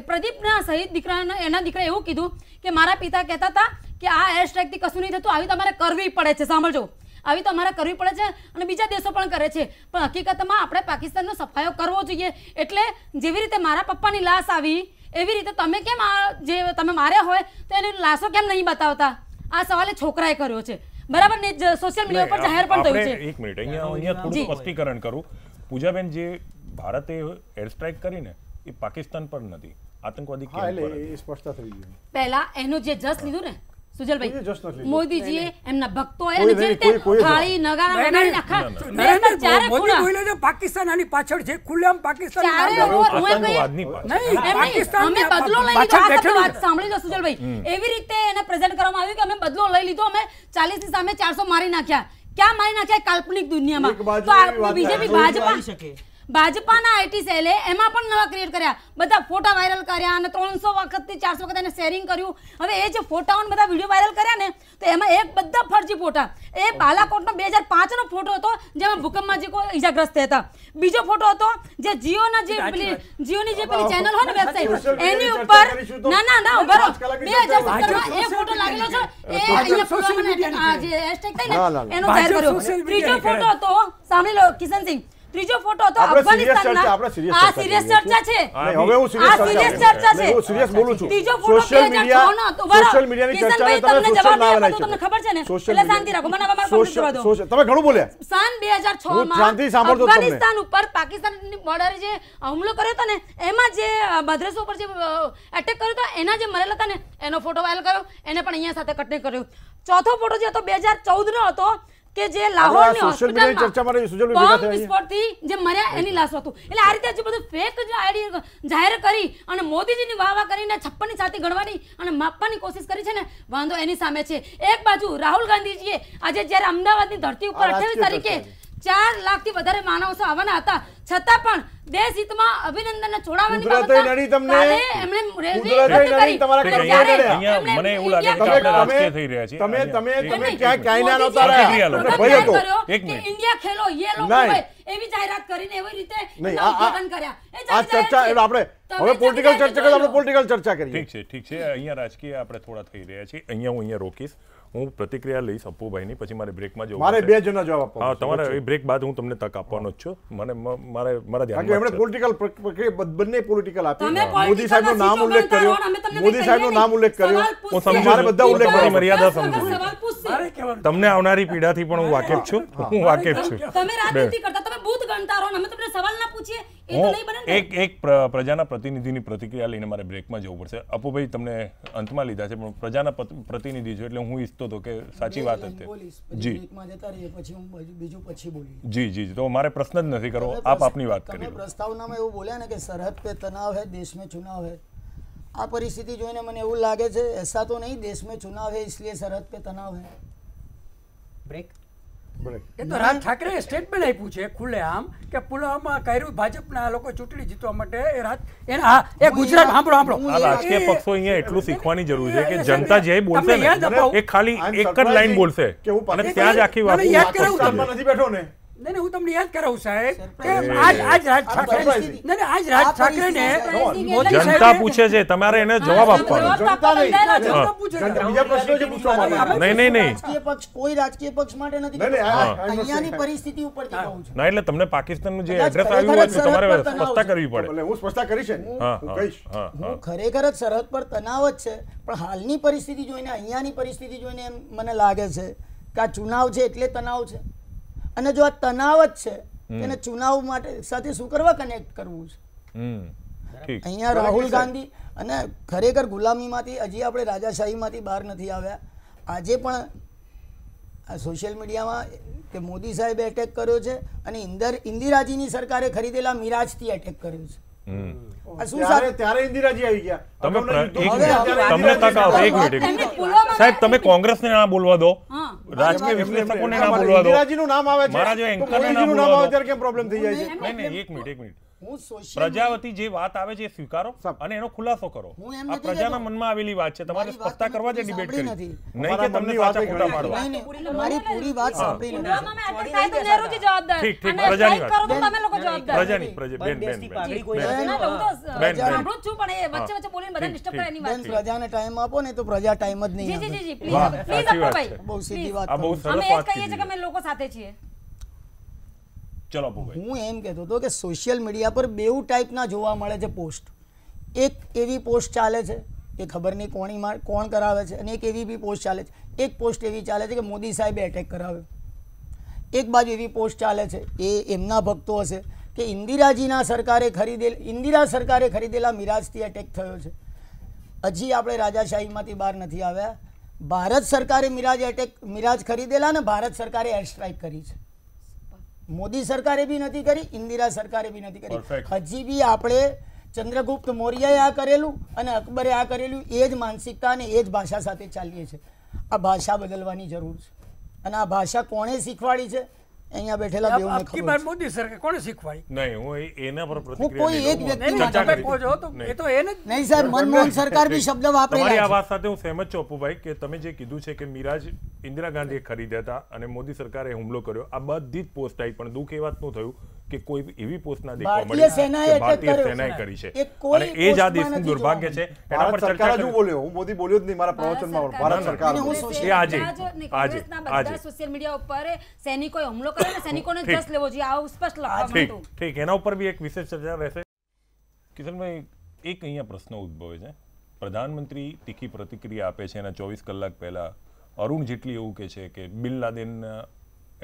[SPEAKER 6] પ્રદીપના શહીદ દીકરાના એના દીકરાએ એવું કીધું કે મારા પિતા કહેતા હતા કે આ એર સ્ટ્રાઇકથી કશું નહીં થતું, આવી તમારે કરવી પડે છે. સાંભળજો, આવી તો અમારે કરવી પડે છે અને બીજા દેશો પણ કરે છે, પણ હકીકતમાં આપણે પાકિસ્તાનનો સફાયો કરવો જોઈએ. એટલે જેવી રીતે મારા પપ્પાની લાશ આવી એવી રીતે તમે કેમ જે તમે માર્યા હોય તો એની લાશો કેમ નહીં બતાવતા? આ સવાલ છોકરાએ કર્યો છે બરાબર ને, સોશિયલ મીડિયા પર જાહેર પણ થયું છે.
[SPEAKER 1] એક મિનિટ અહીંયા થોડું સ્પષ્ટીકરણ કરું. પૂજાબેન, જે ભારતે એર સ્ટ્રાઇક કરીને એ પાકિસ્તાન પર નથી, આતંકવાદી કેમ્પ પર હતી.
[SPEAKER 2] સ્પષ્ટતા થઈ ગઈ.
[SPEAKER 6] પહેલા એનું જે જસ લીધું ને સુજલભાઈ
[SPEAKER 2] just not leave.
[SPEAKER 6] મોદીજીએ એમના ભક્તોએ
[SPEAKER 2] કોઈ
[SPEAKER 6] અને જે
[SPEAKER 2] નહીં,
[SPEAKER 6] રીતે
[SPEAKER 2] કોઈ
[SPEAKER 6] થાળી નગારા વગાડીને આખા
[SPEAKER 4] નરેન્દ્ર
[SPEAKER 6] ચારે
[SPEAKER 4] મોદી
[SPEAKER 6] ખૂણા-
[SPEAKER 4] બોલ્યો છે પાકિસ્તાન આની પાછળ છે ખુલ્લેઆમ પાકિસ્તાન
[SPEAKER 6] ચારે
[SPEAKER 4] નામ
[SPEAKER 6] ઓર
[SPEAKER 4] લેવું.
[SPEAKER 6] હું એમ કહીએ-
[SPEAKER 1] આતંકવાદની પાછળ.
[SPEAKER 4] નહીં,
[SPEAKER 6] એમ નહીં,
[SPEAKER 4] પાકિસ્તાન
[SPEAKER 6] અમે બદલો લઈ લીધો.
[SPEAKER 4] પાછળ
[SPEAKER 6] આ
[SPEAKER 4] બેઠેલું
[SPEAKER 6] વાત સાંભળી લો સુજલભાઈ. એવી રીતે એને પ્રેઝન્ટ કરવામાં આવ્યું કે અમે બદલો લઈ લીધો, અમે 40 ની સામે 400 મારી નાખ્યા. ક્યાં મારી નાખ્યા? કાલ્પનિક દુનિયામાં.
[SPEAKER 2] એક બાજુ
[SPEAKER 6] તો આ
[SPEAKER 2] એવી વાત
[SPEAKER 6] બીજેપી
[SPEAKER 2] થાય.
[SPEAKER 6] ભાજપાના આઈટી સેલે એમાં પણ નવા ક્રિએટ કર્યા, બધા ફોટા વાયરલ કર્યા અને 300 વખતથી 400 વખત એને શેરિંગ કર્યું. હવે એ જે ફોટાઓ ને બધા વિડીયો વાયરલ કર્યા ને, તો એમાં એક બધા ફરજી ફોટા. એ બાલાકોટનો 2005 નો ફોટો હતો જેમાં ભૂકંપમાં જે કોઈ ઈજાગ્રસ્ત થયા હતા. બીજો ફોટો હતો જે જીઓના જે જીઓની જે પેલી ચેનલ હોય ને વેબસાઇટ એની ઉપર ના ઉભા રહો 2017 એ ફોટો લાગેલો છે. એ અહીંયા પુલવામાના જે હેશટેગ થાય ને એનો જાહેર કર્યો. ત્રીજો ફોટો હતો, સાંભળી લો કિશનસિંહ, ત્રીજો ફોટો હતો અફઘાનિસ્તાનના. આ સિરિયસ ચર્ચા છે.
[SPEAKER 2] હવે હું
[SPEAKER 6] સિરિયસ ચર્ચા છે.
[SPEAKER 2] હું સિરિયસ બોલું છું.
[SPEAKER 6] ત્રીજો ફોટો
[SPEAKER 2] સોશિયલ મીડિયા
[SPEAKER 6] 2006 નો હતો. બરાબર.
[SPEAKER 2] સોશિયલ મીડિયાની ચર્ચાને
[SPEAKER 6] કિશનભાઈ,
[SPEAKER 2] તમે
[SPEAKER 6] તમને
[SPEAKER 2] સોશિયલ
[SPEAKER 6] જવાબ
[SPEAKER 2] ના
[SPEAKER 6] નહીં
[SPEAKER 2] બનાવી
[SPEAKER 6] આપો, તમને ખબર છે ને?
[SPEAKER 2] સોશિયલ
[SPEAKER 6] એટલે શાંતિ રાખો, મને અમારે complete કરવા દો.
[SPEAKER 2] તમે ઘણું બોલ્યા.
[SPEAKER 6] સન 2006
[SPEAKER 2] હું
[SPEAKER 6] માં
[SPEAKER 2] શાંતિથી સાંભળતો જ તમને.
[SPEAKER 6] અફઘાનિસ્તાન ઉપર પાકિસ્તાનની બોર્ડરે જે હુમલો કર્યો હતો ને, એમાં જે મદ્રેસો ઉપર જે એટેક કર્યો હતો, એના જે મરેલા હતા ને એનો ફોટો વાયરલ કર્યો, એને પણ અહીંયા સાથે કટને કર્યો. ચોથો ફોટો જે હતો 2014 નો હતો કે જે લાહોરની
[SPEAKER 2] સોશિયલ મીડિયાની ચર્ચામાં સુજલ ભેગા
[SPEAKER 6] બોમ્બ
[SPEAKER 2] થયા
[SPEAKER 6] વિસ્ફોટથી જે મર્યા એની લાશ હતું. એટલે આ રીતે જે બધું ફેક જે આઈડી જાહેર કરી અને મોદીજીની વાહ કરીને 56 ની છાતી ગણવાની અને માપવાની કોશિશ કરી છે ને, વાંધો એની સામે છે. એક બાજુ રાહુલ ગાંધીજીએ આજે જ્યારે અમદાવાદની ધરતી ઉપર 28 તારીખે 4 લાખથી વધારે માનવો આવવાના હતા, છતાં પણ દેશ હિતમાં અભિનંદનને છોડાવવાની
[SPEAKER 2] કુદરતી નડી તમને.
[SPEAKER 6] કાલે એમણે રેલી
[SPEAKER 2] કુદરતી
[SPEAKER 6] રદ કરી.
[SPEAKER 2] નડી તમારા
[SPEAKER 6] અને
[SPEAKER 2] કપડાં
[SPEAKER 6] જ્યારે
[SPEAKER 2] નડ્યા.
[SPEAKER 1] અહીંયા
[SPEAKER 6] એમણે
[SPEAKER 1] મને એવું લાગે કે
[SPEAKER 6] ઇન્ડિયા
[SPEAKER 1] આપણે
[SPEAKER 2] તમે-
[SPEAKER 1] રાજકીય થઈ રહ્યા છીએ.
[SPEAKER 2] તમે તમે
[SPEAKER 1] અહીંયા-
[SPEAKER 2] તમે
[SPEAKER 6] એમ
[SPEAKER 2] ક્યાંય
[SPEAKER 6] નહીં.
[SPEAKER 2] કાંઈ ના નહોતા
[SPEAKER 6] મોદીજીએ
[SPEAKER 2] રહ્યા.
[SPEAKER 1] પ્રતિક્રિયા લો.
[SPEAKER 2] ભય હતો.
[SPEAKER 6] કર્યો
[SPEAKER 1] એક
[SPEAKER 6] કે
[SPEAKER 1] મિનિટ.
[SPEAKER 6] ઇન્ડિયા ખેલો યેલો
[SPEAKER 2] નહીં.
[SPEAKER 6] મુંબઈ એવી જાહેરાત કરીને એવી રીતે
[SPEAKER 2] નહીં,
[SPEAKER 6] એમના
[SPEAKER 2] આ-
[SPEAKER 6] ઉદ્ઘાટન કર્યા. એ
[SPEAKER 2] આ
[SPEAKER 6] જાહેર
[SPEAKER 2] ચર્ચા
[SPEAKER 6] છે.
[SPEAKER 2] એટલે આપણે
[SPEAKER 6] તમે
[SPEAKER 2] હવે પોલિટિકલ
[SPEAKER 6] જાહેર
[SPEAKER 2] ચર્ચા કરીએ, આપણે
[SPEAKER 6] કરો.
[SPEAKER 2] પોલિટિકલ ચર્ચા કરીએ.
[SPEAKER 1] ઠીક છે અહીંયા રાજકીય આપણે થોડા થઈ રહ્યા છીએ. અહીંયા રોકીશ. હું પ્રતિક્રિયા લઈશ અપ્પુભાઈની, પછી મારે બ્રેકમાં જવું
[SPEAKER 2] મારે
[SPEAKER 1] પડશે.
[SPEAKER 2] 2 જણા જવાબ આપવા
[SPEAKER 1] હા, તમારે એ બ્રેક બાદ હું તમને તક આપવાનો જ છું. મારા
[SPEAKER 2] કારણ કે
[SPEAKER 1] ધ્યાનમાં
[SPEAKER 2] એમણે
[SPEAKER 1] જ છે.
[SPEAKER 2] પોલિટિકલ બંને પોલિટિકલ આપી.
[SPEAKER 6] તમે
[SPEAKER 2] મોદી સાહેબનો
[SPEAKER 6] પોલિટિકલના
[SPEAKER 2] નામ ઉલ્લેખ
[SPEAKER 6] સીટો
[SPEAKER 2] કર્યો.
[SPEAKER 6] ગણતા રહો, અમે તમને
[SPEAKER 2] મોદી
[SPEAKER 6] કંઈ
[SPEAKER 2] સાહેબનો
[SPEAKER 6] કહીએ
[SPEAKER 2] નામ ઉલ્લેખ
[SPEAKER 6] નહીં.
[SPEAKER 2] કર્યો.
[SPEAKER 6] સવાલ
[SPEAKER 1] હું
[SPEAKER 6] પૂછશે.
[SPEAKER 1] સમજુ
[SPEAKER 2] મારે
[SPEAKER 1] છું.
[SPEAKER 2] બધા ઉલ્લેખ
[SPEAKER 1] તમારી
[SPEAKER 2] કરવા.
[SPEAKER 1] મર્યાદા
[SPEAKER 6] દસ વખત
[SPEAKER 1] સમજુ છું.
[SPEAKER 6] સવાલ પૂછશે.
[SPEAKER 4] મારે કહેવાનું
[SPEAKER 1] તમને આવનારી પીઢાથી પણ હું વાકેફ છું. હું વાકેફ છું.
[SPEAKER 6] તમે રાજનીતિ કરતા, તમે બૂથ ગણતા રહો ને અમે તમને સવાલ ના પૂછીએ, એ તો નહીં બને ને.
[SPEAKER 1] એક પ્રજાના પ્રતિનિધિની પ્રતિક્રિયા લઈને મારે બ્રેકમાં જવું પડશે. અપુભાઈ તમને અંતમાં લીધા છે, પણ પ્રજાના પ્રતિનિધિ છો એટલે હું ઈચ્છતો હતો કે સાચી વાત હતી. જી
[SPEAKER 5] બ્રેકમાં જતા રહીએ પછી હું બીજું પછી બોલી.
[SPEAKER 1] જી તો મારે પ્રશ્ન જ નથી કરવો. આપ આપની વાત કરી
[SPEAKER 5] તમે
[SPEAKER 1] લો.
[SPEAKER 5] પ્રસ્તાવનામાં એવું બોલ્યા ને કે સરહદ पे तनाव है देश में चुनाव है. આ પરિસ્થિતિ જોઈને મને એવું લાગે છે ऐसा तो नहीं देश में चुनाव है इसलिए सरहद पे तनाव है.
[SPEAKER 3] બ્રેક.
[SPEAKER 4] એ તો રાજ ઠાકરેએ સ્ટેટમેન્ટ આપ્યું છે ખુલ્લેઆમ કે પુલવામા કર્યું ભાજપના આ લોકો ચૂંટણી જીતવા માટે. એ રાજ એ ગુજરાત સાંભળો
[SPEAKER 1] આ રાજકીય પક્ષો અહીંયા એટલું શીખવાની જરૂર છે કે જનતા જે બોલશે
[SPEAKER 4] તમને યાદ
[SPEAKER 1] ને
[SPEAKER 4] અપાવું.
[SPEAKER 1] એ ખાલી એક જ લાઈન બોલશે
[SPEAKER 2] કે હું
[SPEAKER 1] અને ત્યાં જ આખી વાત
[SPEAKER 4] મને યાદ કરાવું
[SPEAKER 2] પાકિસ્તાનમાં નથી બેઠો ને.
[SPEAKER 4] નહીં હું તમને યાદ કરાવું સાહેબ કે આજ રાજ ઠાકરે નહીં આજ રાજ ઠાકરેને મોદી
[SPEAKER 1] જનતા
[SPEAKER 4] સાહેબે
[SPEAKER 1] પૂછે છે, તમારે એને જવાબ આપવાનો.
[SPEAKER 6] જવાબ તો
[SPEAKER 2] જનતા
[SPEAKER 6] આપવા
[SPEAKER 2] નહીં.
[SPEAKER 6] બંધાયેલા છો.
[SPEAKER 4] જનતા પૂછે છે.
[SPEAKER 2] બીજા પ્રશ્નો જે પૂછવા માંગે.
[SPEAKER 1] નહીં.
[SPEAKER 5] રાજકીય પક્ષ કોઈ રાજકીય પક્ષ માટે નથી
[SPEAKER 2] નહીં,
[SPEAKER 5] કહેતો.
[SPEAKER 2] હા.
[SPEAKER 5] અહીંયાની પરિસ્થિતિ ઉપરથી કહું છું.
[SPEAKER 1] ના એટલે તમને પાકિસ્તાનનું જે
[SPEAKER 5] કદાચ
[SPEAKER 1] એડ્રેસ
[SPEAKER 5] ખરેખર
[SPEAKER 1] આવ્યું હોય
[SPEAKER 5] જ
[SPEAKER 1] તો તમારે
[SPEAKER 5] સરહદ પર તણાવ
[SPEAKER 1] સ્પષ્ટતા
[SPEAKER 5] છે.
[SPEAKER 1] કરવી પડે.
[SPEAKER 2] એટલે હું સ્પષ્ટતા કરીશ ને. હું કહીશ.
[SPEAKER 5] હું ખરેખર જ સરહદ પર તણાવ જ છે, પણ હાલની પરિસ્થિતિ જોઈને અહીંયાની પરિસ્થિતિ જોઈને એમ મને લાગે છે કે આ ચુનાવ છે એટલે તણાવ છે. અને જો આ તણાવ જ છે તેને ચુનાવ માટે સાથે શું કરવા કનેક્ટ કરવું છે.
[SPEAKER 1] ઠીક.
[SPEAKER 5] અહીંયા રાહુલ ગાંધી અને ખરેખર ગુલામીમાંથી હજી આપણે રાજાશાહીમાંથી બહાર નથી આવ્યા. આજે પણ આ સોશિયલ મીડિયામાં કે મોદી સાહેબે એટેક કર્યો છે અને ઇન્દિરાજીની સરકારે ખરીદેલા મિરાજથી એટેક કર્યો છે. આ શું
[SPEAKER 2] ત્યારે ઇન્દિરાજી આવી ગયા.
[SPEAKER 1] તમે
[SPEAKER 2] અગાઉના યુદ્ધો
[SPEAKER 1] એક
[SPEAKER 2] ત્યારે
[SPEAKER 1] મિનિટ, તમને
[SPEAKER 2] ઇન્દિરાજી
[SPEAKER 1] તક આવશે. એક
[SPEAKER 2] આવી.
[SPEAKER 1] મિનિટ.
[SPEAKER 6] એમને પુલવામામાં
[SPEAKER 1] સાહેબ તમે કોંગ્રેસને ના બોલવા દો,
[SPEAKER 6] હા.
[SPEAKER 1] રાજકીય વિશ્લેષકોને ના
[SPEAKER 2] મારે
[SPEAKER 1] બોલવા દો.
[SPEAKER 2] ઇન્દિરાજીનું નામ આવે છે
[SPEAKER 1] મારા જો
[SPEAKER 2] તો
[SPEAKER 1] એન્કરને ના
[SPEAKER 2] મોદીજીનું નામ
[SPEAKER 1] બોલવા
[SPEAKER 2] આવે
[SPEAKER 1] દો.
[SPEAKER 2] ત્યારે કેમ પ્રોબ્લેમ થઈ જાય છે?
[SPEAKER 1] નહીં, એક મિનિટ.
[SPEAKER 5] હું સોશિયલ
[SPEAKER 1] પ્રજાવતી જે વાત આવે છે એ સ્વીકારો અને એનો ખુલાસો કરો.
[SPEAKER 5] હું એમ
[SPEAKER 1] આ
[SPEAKER 5] નથી
[SPEAKER 1] પ્રજાના
[SPEAKER 5] કહેતો.
[SPEAKER 1] મનમાં આવેલી વાત છે, તમારે
[SPEAKER 5] મારી વાત
[SPEAKER 1] સ્પષ્ટતા કરવા જે
[SPEAKER 5] તમે
[SPEAKER 1] ડિબેટ
[SPEAKER 5] સાંભળી
[SPEAKER 1] કરી.
[SPEAKER 5] નથી.
[SPEAKER 1] નહીં કે તમને સાચા ખોટા પાડવા.
[SPEAKER 5] નહીં, નહીં, મારી પૂરી વાત સાંભળી નથી.
[SPEAKER 6] પુલવામામાં attack થાય તો નહેરુજી જવાબદાર.
[SPEAKER 1] ઠીક,
[SPEAKER 6] અને
[SPEAKER 1] પ્રજાની
[SPEAKER 6] strike
[SPEAKER 1] વાત.
[SPEAKER 6] કરો તો તમે લોકો જવાબદાર.
[SPEAKER 1] પ્રજાની બેન.
[SPEAKER 6] ના, તો હું તો
[SPEAKER 1] બેન.
[SPEAKER 6] સાંભળું જ છું, પણ એ વચ્ચે બોલીને બધા disturb કરે એની વાત
[SPEAKER 5] બેન
[SPEAKER 6] છે.
[SPEAKER 5] પ્રજાને ટાઈમ આપો ને તો પ્રજા ટાઈમ જ નહીં
[SPEAKER 6] જી,
[SPEAKER 5] આપે.
[SPEAKER 6] please,
[SPEAKER 1] સાચી વાત
[SPEAKER 6] અપુભાઈ.
[SPEAKER 1] છે.
[SPEAKER 5] બહુ સીધી વાત
[SPEAKER 1] આ બહુ
[SPEAKER 5] કરું છું.
[SPEAKER 1] સરસ
[SPEAKER 6] અમે એ જ
[SPEAKER 1] વાત
[SPEAKER 6] કહીએ છીએ કે
[SPEAKER 1] કીધી.
[SPEAKER 6] અમે લોકો સાથે છીએ.
[SPEAKER 1] ચલો અપુભાઈ.
[SPEAKER 5] હું એમ કહેતો હતો કે સોશિયલ મીડિયા પર બેઉ ટાઈપના જોવા મળે છે પોસ્ટ. એક એવી પોસ્ટ ચાલે છે એ ખબર નહીં કોણ કરાવે છે, અને એક એવી બી પોસ્ટ ચાલે છે. એક પોસ્ટ એવી ચાલે છે કે મોદી સાહેબે એટેક કરાવ્યો. એક બાજુ એવી પોસ્ટ ચાલે છે એ એમના ભક્તો હશે કે ઇન્દિરા સરકારે ખરીદેલા મિરાજથી એટેક થયો છે. હજી આપણે રાજાશાહીમાંથી બહાર નથી આવ્યા ભારત સરકારે મિરાજ ખરીદેલા ને ભારત સરકારે એર સ્ટ્રાઇક કરી છે. મોદી સરકારે બી નથી કરી, ઇન્દિરા સરકારે બી નથી કરી. હજી બી આપણે ચંદ્રગુપ્ત મૌર્યએ આ કરેલું અને અકબરે આ કરેલું એ જ માનસિકતા અને એ જ ભાષા સાથે ચાલીએ છીએ. આ ભાષા બદલવાની જરૂર છે અને આ ભાષા કોણે શીખવાડી છે અહીંયા બેઠેલા બેઉને ખબર છે.
[SPEAKER 4] મોદી સરકાર કોણે શીખવાડી?
[SPEAKER 1] નહીં, હું એના પર
[SPEAKER 5] હું કોઈ એક વ્યક્તિ
[SPEAKER 1] ચર્ચા કરી.
[SPEAKER 5] નહીં સાહેબ, મનમોહન સરકાર બી શબ્દ
[SPEAKER 1] તમારી
[SPEAKER 5] વાપરેલા
[SPEAKER 1] આ
[SPEAKER 5] છે.
[SPEAKER 1] વાત સાથે હું સહેમત છું અપુભાઈ કે તમે જે કીધું છે કે મિરાજ ઇન્દિરા ગાંધીએ ખરીદ્યા હતા અને મોદી સરકારે હુમલો કર્યો, આ બધી જ પોસ્ટ આવી, પણ દુઃખ એ વાતનું થયું કે કોઈ એવી પોસ્ટ ના દેખવા મળી
[SPEAKER 5] ભારતીય સેનાએ
[SPEAKER 1] કે
[SPEAKER 5] attack
[SPEAKER 1] ભારતીય
[SPEAKER 5] કર્યો.
[SPEAKER 1] સેનાએ કરી છે
[SPEAKER 5] એ કોઈ
[SPEAKER 1] અને એ જ આ
[SPEAKER 5] પોસ્ટમાં
[SPEAKER 1] દેશનું
[SPEAKER 5] નથી
[SPEAKER 1] દુર્ભાગ્ય છે. એના પર
[SPEAKER 2] ભારત
[SPEAKER 1] ચર્ચા
[SPEAKER 2] સરકાર જ
[SPEAKER 1] કરી.
[SPEAKER 2] બોલ્યો, હું મોદી બોલ્યો જ નહીં મારા પ્રવચનમાં. ભારત સરકાર
[SPEAKER 5] અને હું
[SPEAKER 2] બોલી.
[SPEAKER 5] social
[SPEAKER 1] એ આજે
[SPEAKER 6] કોંગ્રેસના બધા સોશિયલ મીડિયા ઉપર સૈનિકોએ હુમલો કર્યો ને સૈનિકોને
[SPEAKER 1] ઠીક.
[SPEAKER 6] જસ લેવો જોઈએ આવું સ્પષ્ટ લખવામાં
[SPEAKER 1] ઠીક
[SPEAKER 6] હતું.
[SPEAKER 1] ઠીક, એના ઉપર બી એક વિશેષ ચર્ચા રહેશે. કિશનભાઈ, એક અહીંયા પ્રશ્ન ઉદ્ભવે છે. પ્રધાનમંત્રી તીખી પ્રતિક્રિયા આપે છે એના 24 કલાક પહેલા અરુણ જેટલી એવું કહે છે કે બિન લાદેનના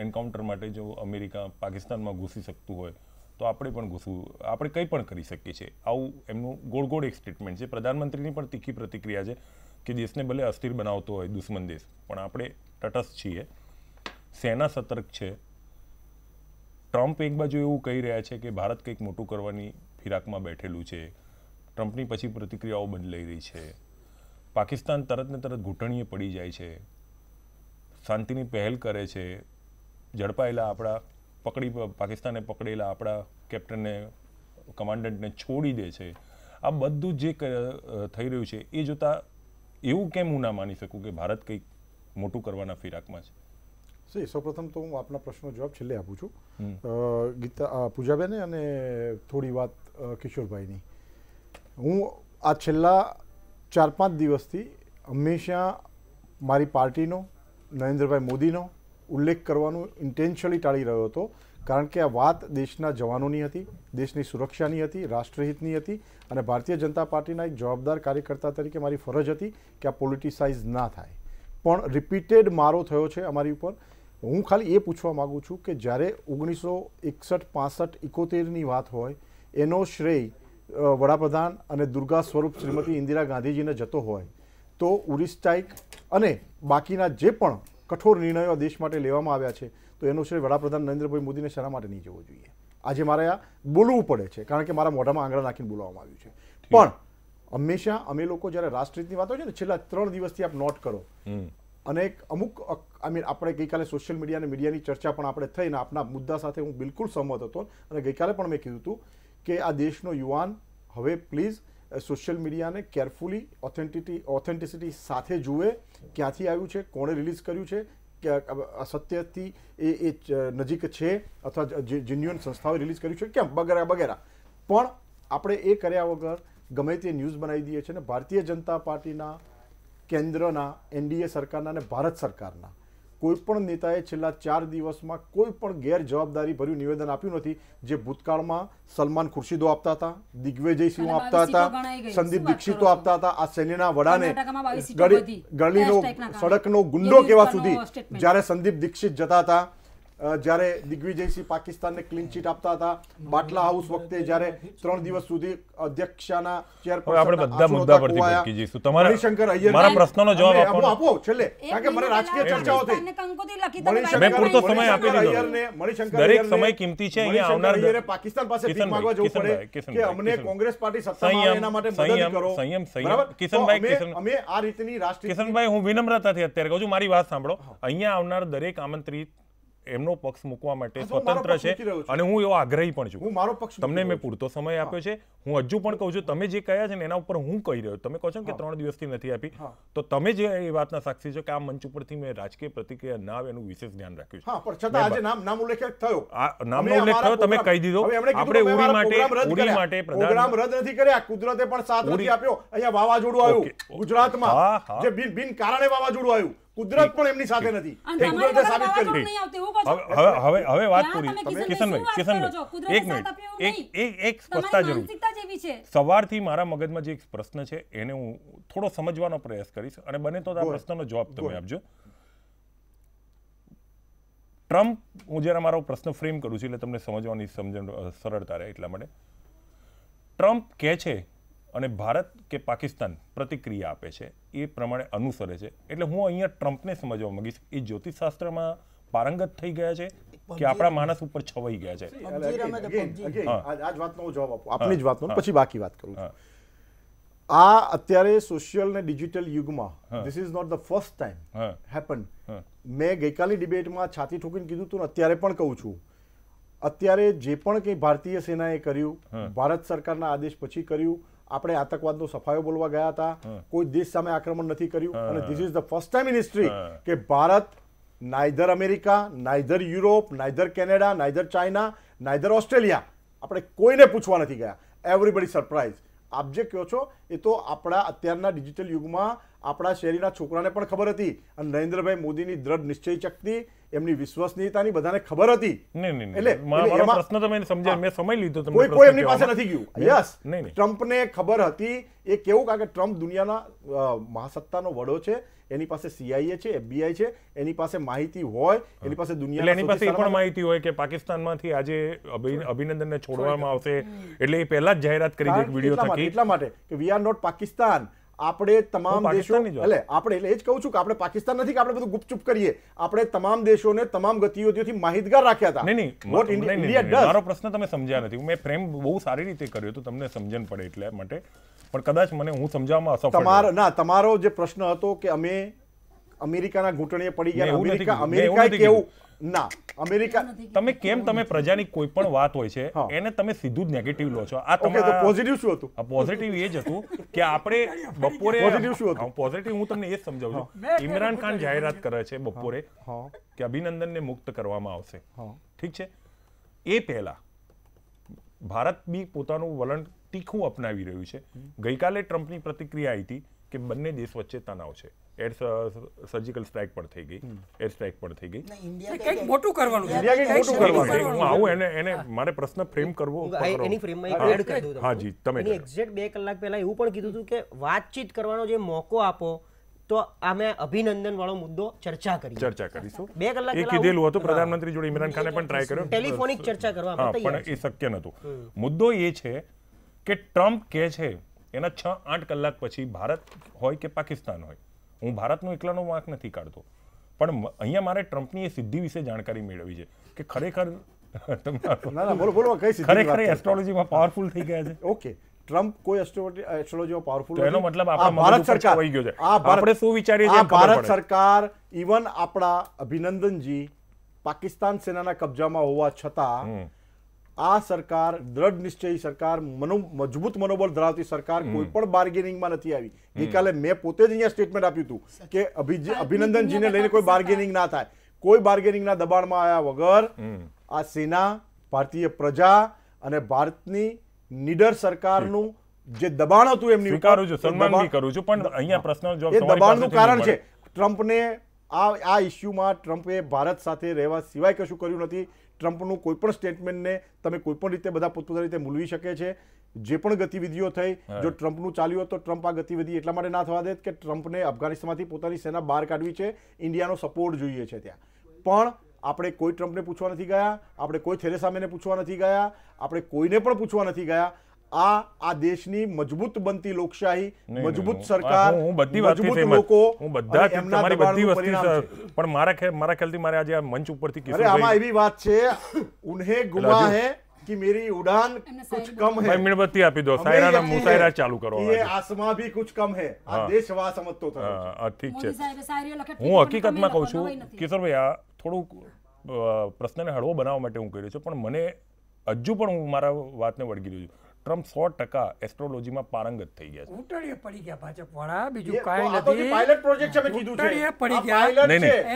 [SPEAKER 1] એન્કાઉન્ટર માટે જો અમેરિકા પાકિસ્તાનમાં ઘૂસી શકતું હોય તો આપણે પણ ઘૂસવું, આપણે કંઈ પણ કરી શકીએ છીએ. આવું એમનું ગોળ ગોળ એક સ્ટેટમેન્ટ છે. પ્રધાનમંત્રીની પણ તીખી પ્રતિક્રિયા છે કે દેશને ભલે અસ્થિર બનાવતો હોય દુશ્મન દેશ, પણ આપણે તટસ્થ છીએ. સેના સતર્ક છે. ટ્રમ્પ એક બાજુ એવું કહી રહ્યા છે કે ભારત કંઈક મોટું કરવાની ફિરાકમાં બેઠેલું છે. ટ્રમ્પની પછી પ્રતિક્રિયાઓ બદલાઈ રહી છે. પાકિસ્તાન તરત ને તરત ઘૂંટણીએ પડી જાય છે, શાંતિની પહેલ કરે છે. ઝડપાયેલા આપણા પાકિસ્તાને પકડેલા આપણા કેપ્ટનને, કમાન્ડન્ટને છોડી દે છે. આ બધું જે થઈ રહ્યું છે એ જોતા એવું કેમ હું ના માની શકું કે ભારત કંઈક મોટું કરવાના ફિરાકમાં છે?
[SPEAKER 2] સૌપ્રથમ તો હું આપના પ્રશ્નનો જવાબ છેલ્લે આપું છું. ગીતા પૂજાબેને અને થોડી વાત કિશોરભાઈની. હું આ છેલ્લા 4-5 દિવસથી હંમેશા મારી પાર્ટીનો, નરેન્દ્રભાઈ મોદીનો ઉલ્લેખ કરવાનું ઇન્ટેન્શનલી ટાળી રહ્યો હતો, કારણ કે આ વાત દેશના જવાનોની હતી, દેશની સુરક્ષાની હતી, રાષ્ટ્રહિતની હતી અને ભારતીય જનતા પાર્ટીના એક જવાબદાર કાર્યકર્તા તરીકે મારી ફરજ હતી કે આ પોલિટિસાઇઝ ના થાય. પણ રિપીટેડ મારો થયો છે અમારી ઉપર. હું ખાલી એ પૂછવા માગું છું કે જ્યારે 1961, 65, 71ની વાત હોય એનો શ્રેય વડાપ્રધાન અને દુર્ગા સ્વરૂપ શ્રીમતી ઇન્દિરા ગાંધીજીને જતો હોય તો ઉરી સ્ટ્રાઇક અને બાકીના જે પણ કઠોર નિર્ણયો દેશ માટે લેવામાં આવ્યા છે તો એનો શ્રેય વડાપ્રધાન નરેન્દ્રભાઈ મોદીને શેના માટે નહીં જવો જોઈએ? આજે મારે આ બોલવું પડે છે કારણ કે મારા મોઢામાં આંગળા નાખીને બોલાવવામાં આવ્યું છે. પણ હંમેશા અમે લોકો જ્યારે રાષ્ટ્રહિતની વાત હોય છે ને, છેલ્લા 3 દિવસથી આપ નોટ કરો અને અમુક આપણે ગઈકાલે સોશિયલ મીડિયા અને મીડિયાની ચર્ચા પણ આપણે થઈ ને આપના મુદ્દા સાથે હું બિલકુલ સહમત હતો અને ગઈકાલે પણ મેં કીધું હતું કે આ દેશનો યુવાન હવે પ્લીઝ સોશિયલ મીડિયાને કેરફુલી ઓથેન્ટિસિટી સાથે જુએ. ક્યાંથી આવ્યું છે, કોણે રિલીઝ કર્યું છે, કે સત્યથી એ નજીક છે અથવા જેન્યુઅન સંસ્થાઓએ રિલીઝ કર્યું છે કેમ, વગેરે વગેરે. પણ આપણે એ કર્યા વગર ગમે તે ન્યૂઝ બનાવી દઈએ છીએ ને ભારતીય જનતા પાર્ટીના, કેન્દ્રના, એનડીએ સરકારના અને ભારત સરકારના કોઈ પણ નેતાએ છેલ્લા 4 દિવસમાં કોઈ પણ ગેરજવાબદારી ભર્યું નિવેદન આપ્યું નથી. જે ભૂતકાળમાં સલમાન ખુરશીદો આપતા હતા, દિગ્વિજયસિંહ આપતા હતા, સંદીપ દીક્ષિતો આપતા હતા, આ સૈન્યના વડાને ગલીનો સડકનો ગુંડો કેવા સુધી જ્યારે સંદીપ દીક્ષિત જતા હતા, જ્યારે દિગ્વિજયસિંહ પાકિસ્તાનને ક્લીન ચીટ આપતા હતા, બાટલા હાઉસ વખતે જ્યારે 3 દિવસ સુધી અધ્યક્ષાના ચેરપર્સન
[SPEAKER 1] આપણે બધા મુદ્દા પરથી ભટકી જઈશું. મારા પ્રશ્નોનો જવાબ આપો
[SPEAKER 2] છેલ્લે, કારણ કે મને રાજકીય ચર્ચાઓ થઈ.
[SPEAKER 1] મેં પૂરતો સમય આપી દીધો. દરેક સમય કિંમતી છે. અહીંયા આવનાર
[SPEAKER 2] પાકિસ્તાન પાસે ભીખ માંગવા જવું પડે કે અમને કોંગ્રેસ પાર્ટી સત્તામાં આવે એના માટે મદદ કરો.
[SPEAKER 1] સંયમ. કિશનભાઈ,
[SPEAKER 2] અમે આ રીતની રાષ્ટ્રીય
[SPEAKER 1] કિશનભાઈ, હું વિનમ્રતાથી અત્યારે કહું છું, મારી વાત સાંભળો. અહીંયા આવનાર દરેક આમંત્રિત એમનો પક્ષ મૂકવા માટે સ્વતંત્ર છે અને હું એવો આગ્રહી પણ છું.
[SPEAKER 2] હું મારો પક્ષ
[SPEAKER 1] તમને મેં પૂરતો સમય આપ્યો છે. હું હજુ પણ કહું છું, તમે જે કહ્યા છે ને એના ઉપર હું કહી રહ્યો. તમે કહો છો કે 3 દિવસથી નથી આપી, તો તમે જે એ વાતના સાક્ષી છો કે આ મંચ ઉપરથી મેં રાજકીય પ્રતિક્રિયા ના આવે એનું વિશેષ ધ્યાન રાખ્યું છે.
[SPEAKER 2] હા, પણ છતાં આજે નામ ઉલ્લેખ થયો.
[SPEAKER 1] નામનો ઉલ્લેખ થયો, તમે કહી દીધો. આપણે ઉરી માટે
[SPEAKER 2] પ્રોગ્રામ રદ નથી કર્યા. કુદરતે પણ સાથ નથી આપ્યો. અહીંયા વાવાઝોડું આવ્યું ગુજરાતમાં, જે બિન કારણે વાવાઝોડું આવ્યું. કુદરત પણ એમની સાથે નથી. એ કુદરતે સાબિત કરી.
[SPEAKER 1] હવે વાત પૂરી. કિશનભાઈ, 1 મિનિટ, એક સ્પષ્ટતા જરૂર. સવારથી મારા મગજમાં જે એક પ્રશ્ન છે એને હું થોડો સમજવાનો પ્રયાસ કરીશ અને બને તો આ પ્રશ્નનો જવાબ તમે આપજો. ટ્રમ્પ, હું જરા મારો પ્રશ્ન ફ્રેમ કરું છું એટલે તમને સમજવાની સમજણ સરળતા રહે એટલા માટે. ટ્રમ્પ કહે છે અને ભારત કે પાકિસ્તાન પ્રતિક્રિયા આપે છે એ પ્રમાણે અનુસરે છે. એટલે હું અહીંયા ટ્રમ્પને સમજવા માંગીશ, એ જ્યોતિષશાસ્ત્રમાં પારંગત થઈ ગયા છે કે આપણા માણસ ઉપર છવાઈ ગયા છે?
[SPEAKER 2] આ જ વાતનો જવાબ આપો, આપની જ વાતનો, પછી બાકી વાત કરું છું. આ અત્યારે સોશિયલ ને ડિજિટલ યુગમાં this is not the first time happen. મેં ગઈકાલની ડિબેટમાં છાતી ઠોકીને કીધું હતું ને અત્યારે પણ કહું છું, અત્યારે જે પણ કંઈ ભારતીય સેનાએ કર્યું, ભારત સરકારના આદેશ પછી કર્યું, આપણે આતંકવાદનો સફાયો બોલવા ગયા હતા, કોઈ દેશ સામે આક્રમણ નથી કર્યું, અને this is the first time in history કે Bharat neither America, neither Europe, neither Canada, neither China, neither Australia, આપણે કોઈને પૂછવા નથી ગયા. Everybody surprise. આપ જે કહો છો એ તો આપણા અત્યારના ડિજિટલ યુગમાં આપણા શહેરીના છોકરાને પણ ખબર હતી, અને નરેન્દ્રભાઈ મોદીની દ્રઢ નિશ્ચય શક્તિ, એમની વિશ્વસનીયતાની બધાને ખબર હતી.
[SPEAKER 1] એટલે પ્રશ્ન તો મેં સમજ્યા, મેં સમય લીધો,
[SPEAKER 2] કોઈ એમની પાસે નથી ગયું. યસ, ટ્રમ્પને ખબર હતી. એ કેવું, કારણ કે ટ્રમ્પ દુનિયાના મહાસત્તાનો વડો છે, એની પાસે CIA છે, FBI છે, એની પાસે માહિતી હોય, એની પાસે દુનિયાની
[SPEAKER 1] એની પાસે એ પણ માહિતી હોય કે પાકિસ્તાનમાંથી આજે અભિનંદનને છોડવામાં આવશે, એટલે એ પહેલા જ જાહેરાત કરી દે એક વિડિયો થકી.
[SPEAKER 2] એટલા માટે કે વી આર નોટ પાકિસ્તાન. આપણે તમામ દેશો, આપણે એટલે એ જ કહું છું કે આપણે પાકિસ્તાન નથી કે આપણે બધું ગુપચુપ કરીએ. આપણે તમામ દેશોને તમામ ગતિવિધિઓથી માહિતગાર રાખ્યા હતા.
[SPEAKER 1] નહીં, મારો પ્રશ્ન તમે સમજ્યા નથી. મેં ફ્રેમ બહુ સારી રીતે કર્યો તો તમને સમજણ પડે એટલા માટે, પણ કદાચ મને હું સમજાવવામાં અસફળ.
[SPEAKER 2] તમારો જે પ્રશ્ન હતો કે અમે અમેરિકાના ઘૂંટણીએ પડી ગયા, અમેરિકા કેવું ના, અમેરિકા
[SPEAKER 1] તમે કેમ, તમે પ્રજાની કોઈ પણ વાત હોય છે એને તમે સીધું જ નેગેટિવ લો છો. આ
[SPEAKER 2] તો પોઝિટિવ શું હતું?
[SPEAKER 1] પોઝિટિવ એ જ હતું કે આપણે બપોરે
[SPEAKER 2] પોઝિટિવ શું હતું?
[SPEAKER 1] પોઝિટિવ હું તમને એ જ સમજાવું છું. ઇમરાન ખાન જાહેરાત કરે છે બપોરે કે અભિનંદનને મુક્ત કરવામાં આવશે, ઠીક છે. એ પહેલા ભારત બી પોતાનું વલણ તીખું અપનાવી રહ્યું છે. ગઈકાલે ટ્રમ્પની પ્રતિક્રિયા આવી હતી કે બંને દેશ વચ્ચે તણાવ છે, સર્જિકલ સ્ટ્રાઇક પણ થઈ ગઈ, એર સ્ટ્રાઇક પણ થઈ ગઈ.
[SPEAKER 4] કંઈક મોટું કરવાનું છે.
[SPEAKER 1] હું આવું એને મારે પ્રશ્ન ફ્રેમ કરવો.
[SPEAKER 3] એની ફ્રેમમાં એક એડ કરી દઉં.
[SPEAKER 1] હા જી, તમે
[SPEAKER 3] એની એક્ઝેક્ટ 2 કલાક પહેલા એવું પણ કીધું હતું કે વાતચીત કરવાનો જે મોકો આપો તો અમે અભિનંદન વાળો મુદ્દો ચર્ચા
[SPEAKER 1] કરીશું.
[SPEAKER 3] 2 કલાક
[SPEAKER 1] એ કીધેલું હતું પ્રધાનમંત્રી જોડે, ઇમરાન ખાને પણ ટ્રાય કર્યો,
[SPEAKER 3] ટેલિફોનિક ચર્ચા કરવા,
[SPEAKER 1] પણ એ શક્ય નહોતું. મુદ્દો એ છે કે ટ્રમ્પ કહે છે એના 6-8 કલાક પછી ભારત હોય કે પાકિસ્તાન હોય, હું ભારતનો એકલાનો વાંક નથી કાઢતો, પણ અહીંયા મારે ટ્રમ્પની એ સિદ્ધિ વિશે જાણકારી મેળવી છે કે ખરેખર ખરેખર એસ્ટ્રોલોજીમાં પાવરફુલ થઈ ગયા છે.
[SPEAKER 2] ઓકે, ટ્રમ્પ કોઈ એસ્ટ્રોલોજીમાં પાવરફુલ,
[SPEAKER 1] એનો મતલબ ભારત સરકાર હોઈ ગયો છે. આપણે શું વિચારીએ છીએ?
[SPEAKER 2] ભારત સરકાર, ઇવન આપણા અભિનંદનજી પાકિસ્તાન સેનાના કબજામાં હોવા છતાં આ સરકાર દ્રઢ નિશ્ચયી સરકાર, મજબૂત મનોબળ ધરાવતી સરકાર કોઈ પણ બાર્ગેનિંગમાં નથી આવી. ગઈકાલે મેં પોતે જ અહીંયા સ્ટેટમેન્ટ આપ્યું હતું કે અભિનંદનજીને લઈને કોઈ બાર્ગેનિંગ ના થાય. કોઈ બાર્ગેનિંગના દબાણમાં આવ્યા વગર આ સેના, ભારતીય પ્રજા અને ભારતની નીડર સરકારનું જે દબાણ હતું એમની
[SPEAKER 1] સ્વીકારું છું, સન્માન બી કરું છું, પણ અહીંયા પ્રશ્ન જો
[SPEAKER 2] એ દબાણનું કારણ છે. ટ્રમ્પને આ ઇસ્યુમાં ટ્રમ્પે ભારત સાથે રહેવા સિવાય કશું કર્યું નથી. ટ્રમ્પનું કોઈ પણ સ્ટેટમેન્ટને તમે કોઈ પણ રીતે બધા પોતપોતાની રીતે મૂલવી શકે છે. જે પણ ગતિવિધિઓ થઈ, જો ટ્રમ્પનું ચાલ્યું હોત તો ટ્રમ્પ આ ગતિવિધિ એટલા માટે ના થવા દે કે ટ્રમ્પને અફઘાનિસ્તાનમાંથી પોતાની સેના બહાર કાઢવી છે, ઇન્ડિયાનો સપોર્ટ જોઈએ છે ત્યાં. પણ આપણે કોઈ ટ્રમ્પને પૂછવા નથી ગયા, આપણે કોઈ થેરેસા મેને પૂછવા નથી ગયા, આપણે કોઈને પણ પૂછવા નથી ગયા. આ દેશની મજબૂત બનતી લોકશાહી, મજબૂત સરકાર, મજબૂત લોકો,
[SPEAKER 1] હું બધા તમારી બધી વસ્તુ, પણ મારા ખ્યાલથી મારે આજે આ મંચ ઉપરથી
[SPEAKER 2] અરે આમાં એવી વાત છે, ઉન્હે ગુમા હે कि मेरी उड़ान कुछ कम है.
[SPEAKER 1] મીણબત્તી આપી દો, સાયરાના મુસાયરા ચાલુ કરો.
[SPEAKER 2] ये आसमां भी कुछ कम है. આ દેશવા સમજતો થયો.
[SPEAKER 1] ઠીક છે, હું હકીકતમાં કહું છું કિશોરભાઈ, આ થોડુંક પ્રશ્નને હળવો બનાવવા માટે હું કર્યો છું, પણ મને હજુ પણ હું મારા વાતને વળગી રહ્યો છું. ટ્રમ્પ 100% એસ્ટ્રોલોજીમાં પારંગત થઈ ગયા છે.
[SPEAKER 4] ઉટડીએ પડી ગયા ભાજપ વાળા, બીજું કાંઈ નથી.
[SPEAKER 2] પાયલટ પ્રોજેક્ટ છે, મેં કીધું છે.
[SPEAKER 4] ઉટડીએ પડી ગયા.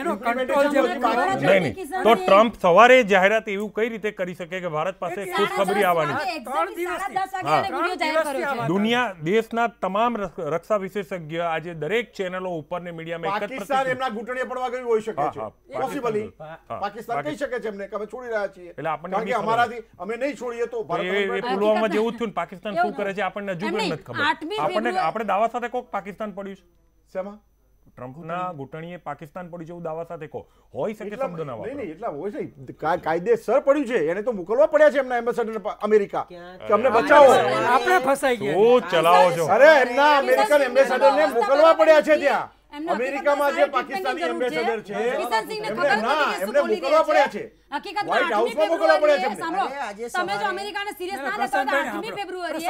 [SPEAKER 4] એનો કંટ્રોલ
[SPEAKER 1] નહીં. તો ટ્રમ્પ સવારે જાહેરાત એવું કઈ રીતે કરી શકે કે ભારત પાસે ખુશખબરી આવવાની?
[SPEAKER 4] 3 દિવસથી
[SPEAKER 1] દુનિયા, દેશના તમામ રક્ષા વિશેષજ્ઞ આજે દરેક ચેનલો ઉપરની મીડિયામાં
[SPEAKER 2] પાકિસ્તાન એમના ઘૂંટણીએ પડવા ગયું હોઈ શકે છે. પોસિબલી પાકિસ્તાન કહી શકે છે એમને કે અમે છોડી રહ્યા છીએ,
[SPEAKER 1] એટલે આપણને
[SPEAKER 2] કારણ કે અમારાથી અમે નહીં છોડીએ તો
[SPEAKER 1] પુલવામા જેવું પાકિસ્તાન શું કરે છે આપણને હજુ પણ નથી ખબર. આપણે દાવા સાથે કોક પાકિસ્તાન પડ્યું છે?
[SPEAKER 2] શેમાં?
[SPEAKER 1] ટ્રમ્પના ઘૂંટણીએ પાકિસ્તાન પડ્યું છે એવું દાવા સાથે કહો હોય શકે શબ્દ ના વાપરો.
[SPEAKER 2] નહીં એટલા હોય છે કાયદેસર પડ્યું છે એને તો મોકલવા પડ્યા છે એમના એમ્બેસેડર અમેરિકા કે અમને બચાવો.
[SPEAKER 4] આપણે ફસાઈ ગયા.
[SPEAKER 1] શું ચલાવો છો?
[SPEAKER 2] અરે એમના અમેરિકન એમ્બેસેડરને મોકલવા પડ્યા છે ત્યાં અમેરિકામાં જે પાકિસ્તાની એમ્બેસેડર છે એમને મોકલવા પડ્યા છે. વ્હાઇટ હાઉસમાં મોકલવા પડ્યા છે એમને.
[SPEAKER 6] તમે જો અમેરિકાને સિરિયસ ના લેતા તો 8મી ફેબ્રુઆરીએ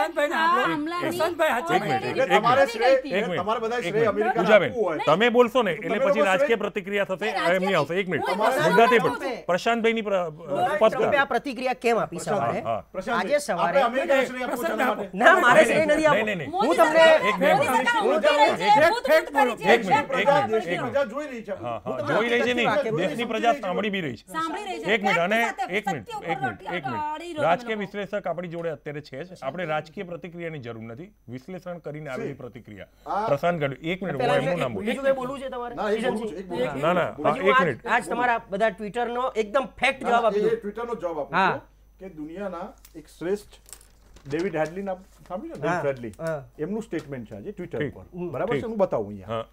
[SPEAKER 2] તમારે શ્રેય તમારે બધા શ્રેય અમેરિકાને
[SPEAKER 1] પૂજાબેન,
[SPEAKER 2] આપવું હોય.
[SPEAKER 1] તમે બોલશો ને એટલે પછી રાજકીય પ્રતિક્રિયા થશે. એમની આવશે. એક મિનિટ મુદ્દાથી પણ પ્રશાંતભાઈની સ્પષ્ટ
[SPEAKER 3] આ પ્રતિક્રિયા કેમ આપી સવારે
[SPEAKER 1] હા.
[SPEAKER 2] પ્રશાંતભાઈ,
[SPEAKER 3] આજે સવારે
[SPEAKER 2] આપણે અમેરિકાને શ્રેય આપવું છે એના માટે.
[SPEAKER 3] ના મારે શ્રેય નથી
[SPEAKER 1] નહીં,
[SPEAKER 3] આપવો.
[SPEAKER 1] નહીં, નહીં.
[SPEAKER 3] હું તમને
[SPEAKER 1] એક મિનિટ
[SPEAKER 2] પ્રજા જોઈ રહી છે.
[SPEAKER 1] હા, હા, જોઈ રહી છે નહીં, દેશની પ્રજા સાંભળી બી રહી છે. એક મિનિટ અને એક મિનિટ રાજકીય વિશ્લેષક આપણી જોડે અત્યારે છે જ. આપણે રાજકીય પ્રતિક્રિયાની જરૂર નથી, વિશ્લેષણ કરીને આવેલી પ્રતિક્રિયા પ્રશાંત ગઢવી. એક મિનિટ હું એમનું નામ બોલું.
[SPEAKER 3] બીજું કંઈ બોલવું છે તમારે?
[SPEAKER 2] ના, એક બોલું છું, એક બોલું છું.
[SPEAKER 1] ના ના હા,
[SPEAKER 3] બીજું
[SPEAKER 1] એક
[SPEAKER 3] આજ-
[SPEAKER 1] મિનિટ
[SPEAKER 3] આજ તમારા બધા ટ્વિટરનો એકદમ ફેક્ટ જવાબ આપી દો.
[SPEAKER 2] ટ્વિટરનો જવાબ આપું
[SPEAKER 3] હા.
[SPEAKER 2] છું કે દુનિયાના એક શ્રેષ્ઠ ડેવિડ હેડલી નામ સાંભળ્યું ને?
[SPEAKER 3] હા,
[SPEAKER 2] ડેવિડ હેડલી
[SPEAKER 3] હા.
[SPEAKER 2] એમનું સ્ટેટમેન્ટ છે આજે ટ્વિટર
[SPEAKER 1] ઠીક.
[SPEAKER 2] પર. બરાબર છે?
[SPEAKER 1] ઠીક.
[SPEAKER 2] હું બતાવું અહીંયા.
[SPEAKER 1] હા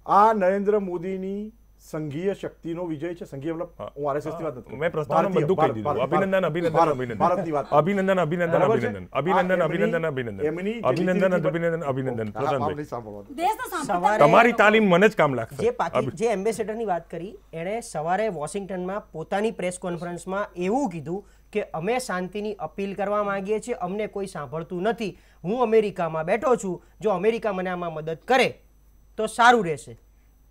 [SPEAKER 2] આ નરેન્દ્ર મોદીની સંઘીય શક્તિનો વિજય છે. સંઘીય મતલબ હું RSS ની વાત નથી કરતો.
[SPEAKER 1] મેં પ્રસ્તાવનું
[SPEAKER 2] ભારતીય,
[SPEAKER 1] બધું કહી દીધું.
[SPEAKER 2] ભારત,
[SPEAKER 1] અભિનંદન અભિનંદન
[SPEAKER 2] ભારત,
[SPEAKER 1] અભિનંદન
[SPEAKER 2] ભારતની વાત.
[SPEAKER 1] અભિનંદન અભિનંદન
[SPEAKER 2] બરાબર છે?
[SPEAKER 1] અભિનંદન અભિનંદન
[SPEAKER 2] આ
[SPEAKER 1] અભિનંદન
[SPEAKER 2] એમની
[SPEAKER 1] અભિનંદન
[SPEAKER 2] જે
[SPEAKER 1] અભિનંદન
[SPEAKER 2] રીતથી-
[SPEAKER 1] અભિનંદન અભિનંદન
[SPEAKER 2] હા,
[SPEAKER 1] પ્રશાંતભાઈ.
[SPEAKER 6] દેશ તો સાંભળતા
[SPEAKER 3] સવારે
[SPEAKER 1] તમારી તાલીમ મને જ કામ લાગશે.
[SPEAKER 3] જે એમ્બેસેડરની વાત કરી એણે સવારે વોશિંગ્ટનમાં પોતાની પ્રેસ કોન્ફરન્સમાં એવું કીધું કે અમે શાંતિની અપીલ કરવા માંગીએ છીએ, અમને કોઈ સાંભળતું નથી. હું અમેરિકામાં બેઠો છું, જો અમેરિકા મને આમાં મદદ કરે તો સારું રહેશે.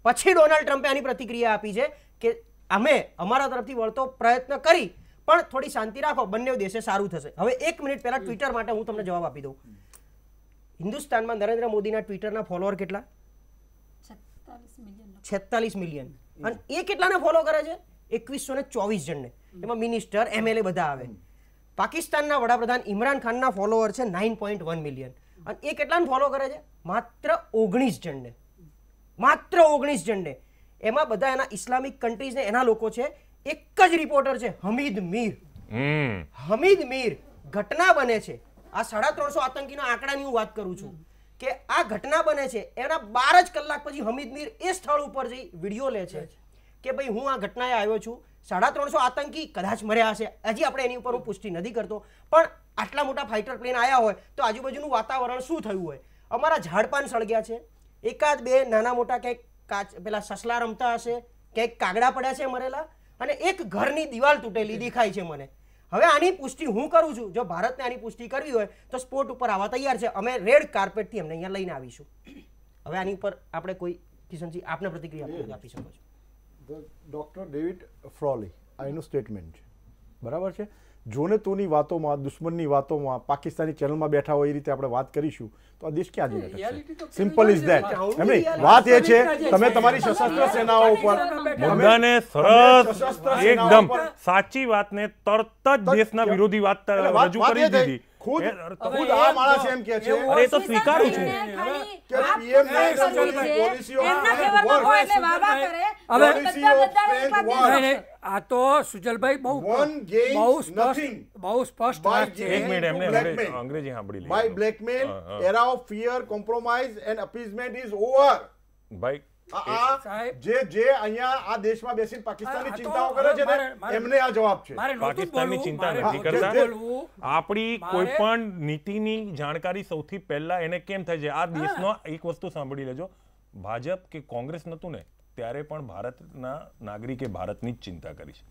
[SPEAKER 3] પછી ડોનાલ્ડ ટ્રમ્પે આની પ્રતિક્રિયા આપી છે કે અમે અમારા તરફથી વળતો પ્રયત્ન કરી પણ થોડી શાંતિ રાખો, બંને દેશે સારું થશે. હવે 1 મિનિટ પહેલા ટ્વિટર માટે હું તમને જવાબ આપી દઉં. હિન્દુસ્તાનમાં નરેન્દ્ર મોદીના ટ્વિટરના ફોલોઅર કેટલા? 46 મિલિયન. અને એ કેટલાને ફોલો કરે છે? 2124 જણને. એમાં મિનિસ્ટર, MLA બધા આવે. પાકિસ્તાનના વડાપ્રધાન ઇમરાન ખાનના ફોલોઅર છે 9.1 મિલિયન. અને એ કેટલાને ફોલો કરે છે? માત્ર 19 જણને. માત્ર 19 જણને. એમાં બધા એના ઇસ્લામિક કન્ટ્રીઝ ને એના લોકો છે. એક જ રિપોર્ટર છે હમીદ મીર. હમીદ મીર. ઘટના બને છે આ 350 આતંકીના આંકડાની હું વાત કરું છું કે આ ઘટના બને છે એના 12 જ કલાક પછી હમીદ મીર એ સ્થળ ઉપર જઈ વિડીયો લે છે કે ભાઈ હું આ ઘટનાએ આવ્યો છું. 350 આતંકી કદાચ મર્યા હશે, હજી આપણે એની ઉપર હું પુષ્ટિ નથી કરતો, પણ આટલા મોટા ફાઇટર પ્લેન આવ્યા હોય તો આજુબાજુનું વાતાવરણ શું થયું હોય? અમારા ઝાડપાન સળગ્યા છે, એકાદ બે નાના મોટા ક્યાંક પેલા સસલા રમતા હશે, ક્યાંક કાગડા પડ્યા છે મરેલા, અને એક ઘરની દિવાલ તૂટેલી દેખાય છે મને. હવે આની પુષ્ટિ હું કરું છું. જો ભારતને આની પુષ્ટિ કરવી હોય તો સ્પોટ ઉપર આવવા તૈયાર છે. અમે રેડ કાર્પેટથી અમને અહીંયા લઈને આવીશું. હવે આની ઉપર આપણે કોઈ કિશનજી આપને પ્રતિક્રિયા આપી શકો છો?
[SPEAKER 2] ડોક્ટર ડેવિડ ફ્રોલી આ એનું સ્ટેટમેન્ટ છે. બરાબર છે? જોને તોની વાતોમાં, દુશ્મનની વાતોમાં, પાકિસ્તાની ચેનલમાં બેઠા હોય એ રીતે આપણે વાત કરીશું તો આ દેશ ક્યાં જઈ શકે? Simple is that. એમની વાત એ છે તમે તમારી સશસ્ત્ર સેનાઓ ઉપર
[SPEAKER 1] મુદ્દાને સરસ એકદમ સાચી વાતને તરત જ દેશના વિરોધી વાત રજૂ કરી દીધી.
[SPEAKER 2] ખુદ આ માણસ એમ કહે છે
[SPEAKER 1] અરે તો સ્વીકારું છું.
[SPEAKER 2] કે PM ની પોલિસીઓ
[SPEAKER 4] આ તો સુજલભાઈ બહુ
[SPEAKER 2] One gains nothing
[SPEAKER 4] સ્પષ્ટ
[SPEAKER 2] by
[SPEAKER 4] વાત છે.
[SPEAKER 1] એક મિનિટ એમને
[SPEAKER 2] blackmail.
[SPEAKER 1] અંગ્રેજી સાંભળી
[SPEAKER 2] by
[SPEAKER 1] લીધી.
[SPEAKER 2] blackmail, era of fear, compromise and appeasement is over.
[SPEAKER 1] ભાઈ
[SPEAKER 4] સાહેબ,
[SPEAKER 2] જે અહીંયા આ દેશમાં બેસીને પાકિસ્તાનની
[SPEAKER 4] આ તો
[SPEAKER 2] ચિંતાઓ કરે છે ને
[SPEAKER 4] મારે-
[SPEAKER 2] એમને આ જવાબ છે.
[SPEAKER 4] મારે નહોતું
[SPEAKER 1] પાકિસ્તાનની
[SPEAKER 4] બોલવું,
[SPEAKER 1] ચિંતા
[SPEAKER 4] મારે
[SPEAKER 1] નથી
[SPEAKER 4] નહોતું
[SPEAKER 1] કરતા.
[SPEAKER 4] બોલવું.
[SPEAKER 1] આપણી
[SPEAKER 4] મારે-
[SPEAKER 1] કોઈ પણ નીતિની જાણકારી સૌથી પહેલા એને કેમ થાય છે? આ દેશનો એક વસ્તુ સાંભળી લેજો, ભાજપ કે કોંગ્રેસ નતું ને ત્યારે પણ ભારતના નાગરિકે ભારતની જ ચિંતા કરી છે.